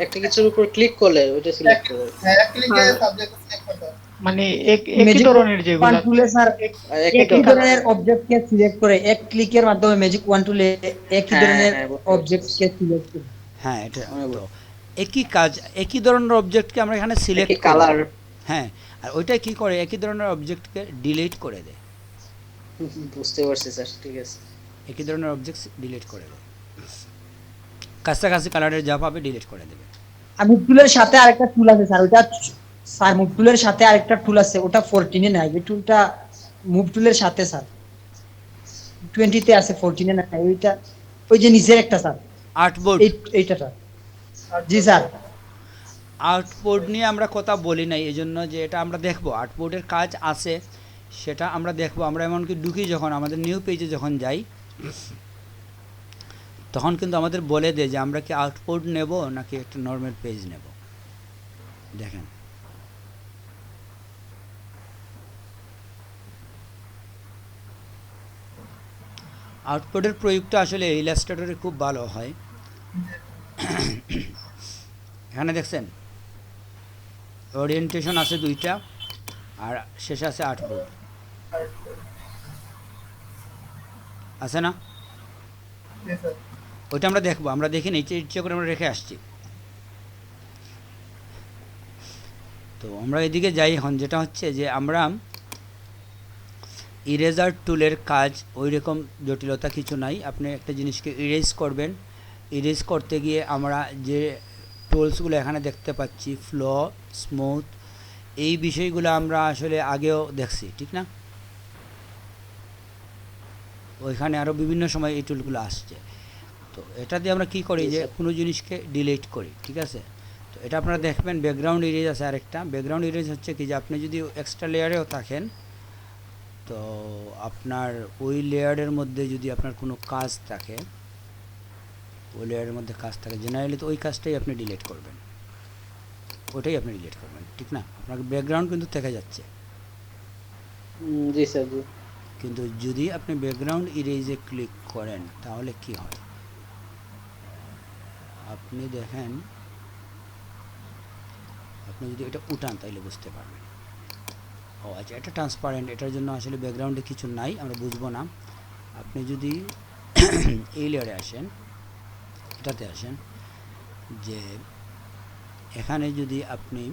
একটা কিছুর উপর ক্লিক করলে ওইটা সিলেক্ট করে। হ্যাঁ, এক ক্লিকে সাবজেক্ট সিলেক্ট করতে হয়। মানে একই ম্যাজিক ধরনের যেগুলো ওয়ান টুলে স্যার আর একই ধরনের অবজেক্টকে সিলেক্ট করে এক ক্লিকের মাধ্যমে ম্যাজিক ওয়ান টুলে একই হ্যাঁ, ধরনের হ্যাঁ, বুঝতে অবজেক্টকে সিলেক্ট করে। হ্যাঁ, এটা অনেক তো বড়। একই কাজ, একই ধরনের অবজেক্টকে আমরা এখানে সিলেক্ট একই কালার হ্যাঁ, আর ওইটা কি করে, একই ধরনের অবজেক্টকে ডিলিট করে দেয়। বুঝতে পারছি স্যার, ঠিক আছে। একই ধরনের অবজেক্ট ডিলিট করে দেয়, কাছাকাছি কালারের যা পাবে ডিলিট করে দেবে। আর মুভ টুলের সাথে আরেকটা টুল আছে স্যার, ওটা স্যার মুভ টুলের সাথে আরেকটা টুল আছে, ওটা 14 এ নাই, ওই টুলটা মুভ টুলের সাথে স্যার 20 তে আছে, 14 এ নাই। ওইটা ওই যে নিচের একটা স্যার, আর্টবোর্ড, এইটা স্যার। জি স্যার, আউটবোর্ড নিয়ে আমরা কথা বলি নাই, এই জন্য যে এটা আমরা দেখবো আউটবোর্ডের কাজ আছে, সেটা আমরা দেখবো। আমরা এমনকি ঢুকি যখন আমাদের নিউ পেজে যখন যাই, তখন কিন্তু আমাদের বলে দেয় যে আমরা কি আউটবোর্ড নেব নাকি একটা নর্মাল পেজ নেব। দেখেন, আউটবোর্ডের প্রয়োগটা আসলে ইলাস্ট্রেটরে খুব ভালো হয়। এখানে দেখছেন ওরিয়েন্টেশন আছে দুইটা, আর শেষে আছে আউটবোর্ড, আছে না? জি স্যার। ওইটা আমরা দেখবো, আমরা দেখি না, ইচ্ছে করে আমরা রেখে আসছি। তো আমরা এদিকে যাই এখন, যেটা হচ্ছে যে আমরা ইরেজার টুলের কাজ ওই রকম জটিলতা কিছু নাই। আপনি একটা জিনিসকে ইরেজ করবেন, ইরেজ করতে গিয়ে আমরা যে টুলসগুলো এখানে দেখতে পাচ্ছি, ফ্লো, স্মুথ, এই বিষয়গুলো আমরা আসলে আগেও দেখছি, ঠিক না? ওইখানে আরও বিভিন্ন সময় এই টুলগুলো আসছে। তো এটা দিয়ে আমরা কি করি, যে কোনো জিনিসকে ডিলিট করি, ঠিক আছে? তো এটা আপনারা দেখবেন ব্যাকগ্রাউন্ড ইরেজ আছে আরেকটা। ব্যাকগ্রাউন্ড ইরেজ হচ্ছে কি, যে আপনি যদি এক্সট্রা লেয়ারেও থাকেন, তো আপনার ওই লেয়ারের মধ্যে যদি আপনার কোনো কাজ থাকে, ওই লেয়ারের মধ্যে কাজ থাকে, জেনারেলি তো ওই কাজটাই আপনি ডিলিট করবেন, ওটাই আপনি ডিলিট করবেন, ঠিক না? আপনার ব্যাকগ্রাউন্ড কিন্তু থেকে যাচ্ছে, জি স্যার, জি। কিন্তু যদি আপনি ব্যাকগ্রাউন্ড ইরেজে ক্লিক করেন তাহলে কি হয়, আপনি দেখেন আপনি যদি এটা উঠান তাহলে বুঝতে পারবেন। ও আচ্ছা, এটা ট্রান্সপারেন্ট, এটার জন্য আসলে ব্যাকগ্রাউন্ডে কিছু নাই, আমরা বুঝবো না। আপনি যদি এই লেয়ারে আসেন, এটাতে আসেন, যে এখানে যদি আপনি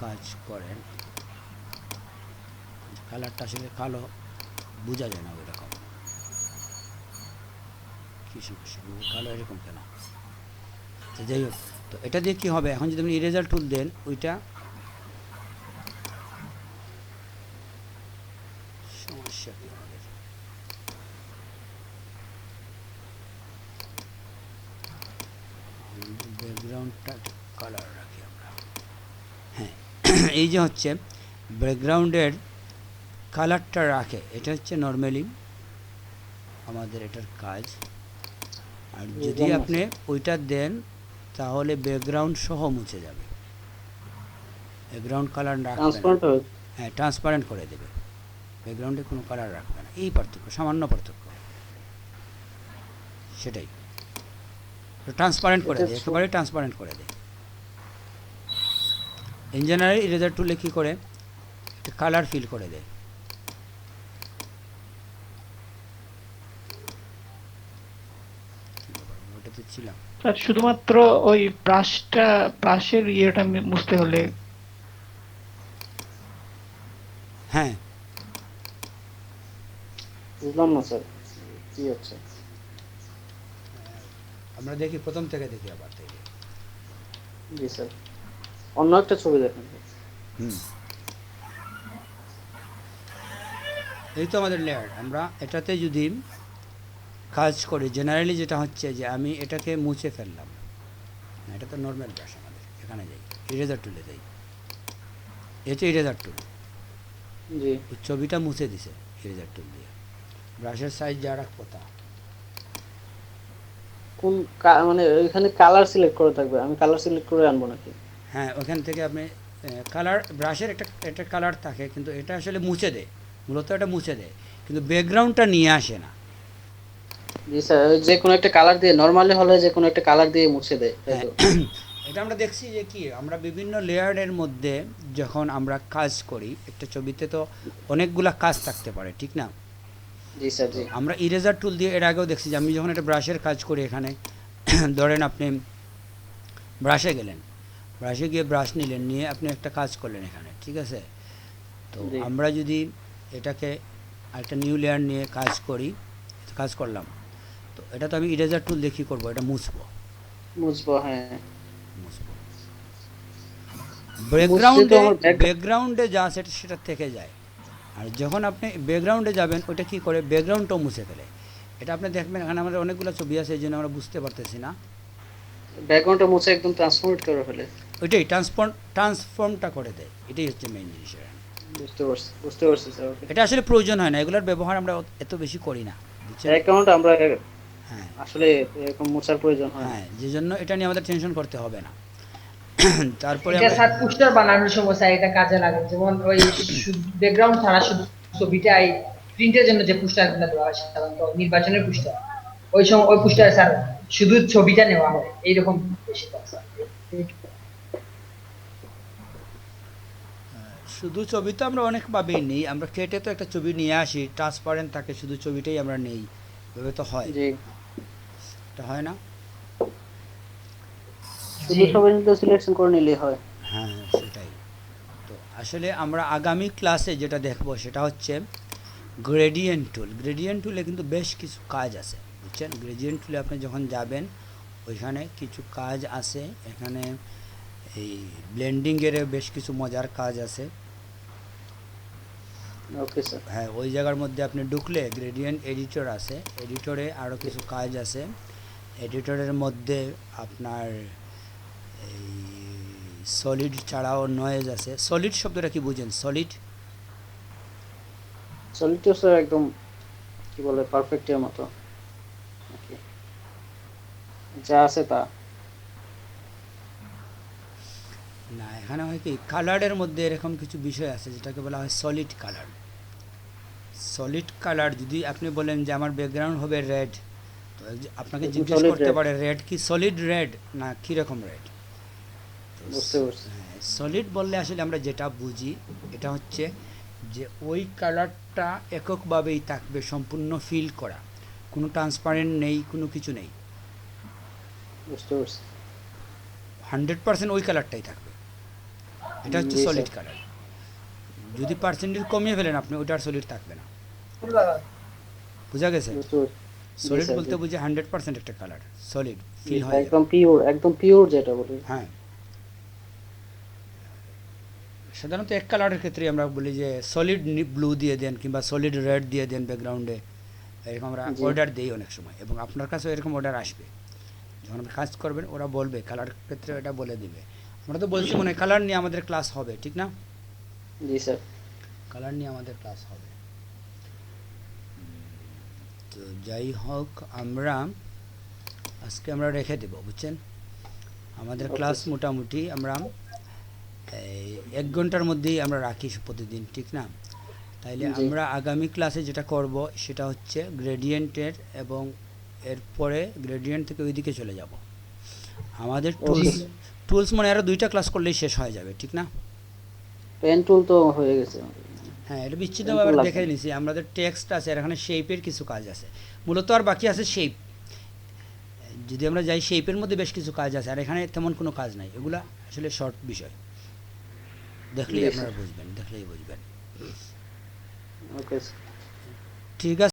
কাজ করেন, কালারটা আসলে কালো বোঝা যায় না ওইরকম, কি সমস্যা, কালো এরকম কেন? তো যাই হোক, তো এটা দিয়ে কী হবে, এখন যদি আপনি ইরেজার টুল দেন, ওইটা সমস্যা কি আমাদের, ব্যাকগ্রাউন্ডটা কালার রাখি আমরা। হ্যাঁ, এই যে হচ্ছে ব্যাকগ্রাউন্ডের কালারটা রাখে, এটা হচ্ছে নর্মালি আমাদের এটার কাজ। আর যদি আপনি ওইটা দেন তাহলে ব্যাকগ্রাউন্ড সহ মুছে যাবে, ব্যাকগ্রাউন্ড কালার রাখবে না। হ্যাঁ, ট্রান্সপারেন্ট করে দেবে, ব্যাকগ্রাউন্ডে কোনো কালার রাখবে না। এই পার্থক্য, সামান্য পার্থক্য, সেটাই। ট্রান্সপারেন্ট করে দেয়, একেবারে ট্রান্সপারেন্ট করে দেয়। ইন জেনারেল ইরেজার টুলে কী করে, একটা কালার ফিল করে দেয়। ওটাতে ছিলাম স্যার শুধুমাত্র ওই ব্রাশের ইয়েটা মুছতে হলে? হ্যাঁ, বুঝলাম না স্যার কি হচ্ছে। আমরা দেখি প্রথম থেকে দেখি আবার থেকে। জি স্যার, অন্য একটা ছবি দেখেন। এই তো আমাদের লেয়ার। আমরা এটাতে যদি কাজ করি, জেনারেলি যেটা হচ্ছে যে আমি এটাকে মুছে ফেললাম, এটা তো নর্মাল ব্রাশ, আমাদের এখানে যাই, ইরেজার টুলে যাই, এটা ইরেজার টুল, জি, ওই ছবিটা মুছে দিছে ইরেজার টুল দিয়ে। ব্রাশের সাইজ যা রাখবো তা। কোন মানে এখানে কালার সিলেক্ট করে থাকবে, আমি কালার সিলেক্ট করে আনবো নাকি? হ্যাঁ, ওখান থেকে আপনি কালার, ব্রাশের একটা কালার থাকে, কিন্তু এটা আসলে মুছে দেয়, মূলত এটা মুছে দেয়, কিন্তু ব্যাকগ্রাউন্ডটা নিয়ে আসে না। জি স্যার, যে কোনো একটা কালার দিয়ে, নরমালি হলে যে কোনো একটা কালার দিয়ে মুছে দেয়, তাই তো? এটা আমরা দেখছি যে কি, আমরা বিভিন্ন লেয়ারের মধ্যে যখন আমরা কাজ করি, একটা ছবিতে তো অনেকগুলা কাজ থাকতে পারে, ঠিক না? জি স্যার, জি। আমরা ইরেজার টুল দিয়ে এর আগেও দেখছি যে আমি যখন একটা ব্রাশের কাজ করি, এখানে ধরেন আপনি ব্রাশে গেলেন, ব্রাশে গিয়ে ব্রাশ নিলেন, নিয়ে আপনি একটা কাজ করলেন এখানে, ঠিক আছে? তো আমরা যদি এটাকে একটা নিউ লেয়ার নিয়ে কাজ করলাম, তো এটা তো আমি ইরেজার টুল দিয়ে কী করবো, এটা মুছবো, হ্যাঁ, মুছবো। ব্যাকগ্রাউন্ডে যা সেটা থেকে যায়। আর যখন আপনি ব্যাকগ্রাউন্ডে যাবেন, ওটা কী করে, ব্যাকগ্রাউন্ডটাও মুছে ফেলে। এটা আপনি দেখবেন, এখানে আমাদের অনেকগুলো ছবি আছে, এই জন্য আমরা বুঝতে পারতেছি না। ব্যাকগ্রাউন্ডটা মুছে একদম ট্রান্সফর্ম করে ফেলে। ওইটাই ট্রান্সফর্মটা করে দেয়, এটাই হচ্ছে মেইন জিনিস। বুঝতে পারছি স্যার। ওকে, এটা আসলে প্রয়োজন হয় না, এগুলোর ব্যবহার আমরা এত বেশি করি না, বুঝছেন? অ্যাকাউন্ট আমরা হ্যাঁ, আসলে এরকম মোছার প্রয়োজন হয় না। হ্যাঁ, যে জন্য এটা নিয়ে আমাদের টেনশন করতে হবে না। তারপরে এটা স্যার পোস্টার বানানোর সময় স্যার এটা কাজে লাগে, যেমন ওই ব্যাকগ্রাউন্ড ছাড়া শুধু ছবিটাই প্রিন্টের জন্য যে পোস্টারগুলো দেওয়া হয় সাধারণত নির্বাচনের পোস্টার, ওই সময় ওই পোস্টারে স্যার শুধু ছবিটা নেওয়া হয়, এইরকম বেশি স্যার। শুধু ছবি তো আমরা অনেকভাবেই নিই, আমরা কেটে তো একটা ছবি নিয়ে আসি, ট্রান্সপারেন্ট থাকে, শুধু ছবিটাই আমরা নেই, এভাবে তো হয়, জি, এটা হয় না? শুধু সবাই তো সিলেকশন করে নিলেই হয়। হ্যাঁ, সেটাই তো। আসলে আমরা আগামী ক্লাসে যেটা দেখব সেটা হচ্ছে গ্রেডিয়েন্ট টুল। গ্রেডিয়েন্ট টুলে কিন্তু বেশ কিছু কাজ আছে, বুঝছেন? গ্রেডিয়েন্ট টুলে আপনি যখন যাবেন, ওইখানে কিছু কাজ আছে, এখানে এই ব্লেন্ডিংয়ের বেশ কিছু মজার কাজ আছে। Okay sir. হ্যাঁ, ওই জায়গার মধ্যে আপনি ঢুকলে গ্রেডিয়েন্ট এডিটর আছে, এডিটরে আরও কিছু কাজ আছে। এডিটরের মধ্যে আপনার এই সলিড ছাড়াও নয়েজ আছে। সলিড শব্দটা কি বুঝেন? সলিড সলিড স্যার একদম কি বলে পারফেক্টের মতো, যা আছে তা না, এখানে হয় কি, কালারের মধ্যে এরকম কিছু বিষয় আছে যেটাকে বলা হয় সলিড কালার। সলিড কালার যদি আপনি বলেন যে আমার ব্যাকগ্রাউন্ড হবে রেড, তো আপনাকে জিজ্ঞেস করতে পারে রেড কি সলিড রেড না কীরকম রেড, বুঝতে পারছি। সলিড বললে আসলে আমরা যেটা বুঝি এটা হচ্ছে যে ওই কালারটা এককভাবেই থাকবে, সম্পূর্ণ ফিল করা, কোনো ট্রান্সপারেন্ট নেই, কোনো কিছু নেই, বুঝতে পারছি। 100% ওই কালারটাই থাকবে, এটা হচ্ছে জি, সলিড স্যার। কালার। যদি পার্সেন্টেজ কমিয়ে ফেলেন আপনি, ওটা আর সলিড থাকবে না। বুঝা গেছে? বুঝতে পারছি। সলিড স্যার, বলতে জি। বুঝে 100% একটা কালার সলিড জি, ফিল হয়ে যাবে। একদম পিওর যেটা বলি। হ্যাঁ, সাধারণত এক কালারের ক্ষেত্রে আমরা বলি যে সলিড ব্লু দিয়ে দেন কিংবা সলিড রেড দিয়ে দেন ব্যাকগ্রাউন্ডে, এরকম আমরা জি। অর্ডার দিই অনেক সময়, এবং আপনার কাছেও এরকম অর্ডার আসবে। যখন আপনি কাজ করবেন ওরা বলবে, কালার ক্ষেত্রে এটা বলে দিবে। আমরা তো বলছি মনে হয় কালার নিয়ে আমাদের ক্লাস হবে, ঠিক না? জি স্যার। কালার নিয়ে আমাদের ক্লাস হবে। তো যাই হোক, আজকে আমরা রেখে দেব, বুঝছেন? আমাদের Okay, ক্লাস sir. মোটামুটি আমরা এই 1 ঘন্টার মধ্যেই আমরা রাখি প্রতিদিন, ঠিক না? তাইলে জি। আমরা আগামী ক্লাসে যেটা করব সেটা হচ্ছে গ্রেডিয়েন্টের, এবং এরপরে গ্রেডিয়েন্ট থেকে ওইদিকে চলে যাব। আমাদের টুলস মানে আরও 2টা ক্লাস করলেই শেষ হয়ে যাবে, ঠিক না? পেন টুল তো হয়ে গেছে। হ্যাঁ, এটা বিচ্ছিন্নভাবে লাগবে। দেখে নিছি। আমাদের টেক্সট আছে, আর এখানে শেপের কিছু কাজ আছে, মূলত আর বাকি আছে শেপ। যদি আমরা যাই, শেপের মধ্যে বেশ কিছু কাজ আছে, আর এখানে তেমন কোনো কাজ নাই। এগুলা আসলে শর্ট বিষয়, দেখলেই জি, আপনারা স্যার। বুঝবেন, দেখলেই বুঝবেন। ওকে। ঠিক আছে।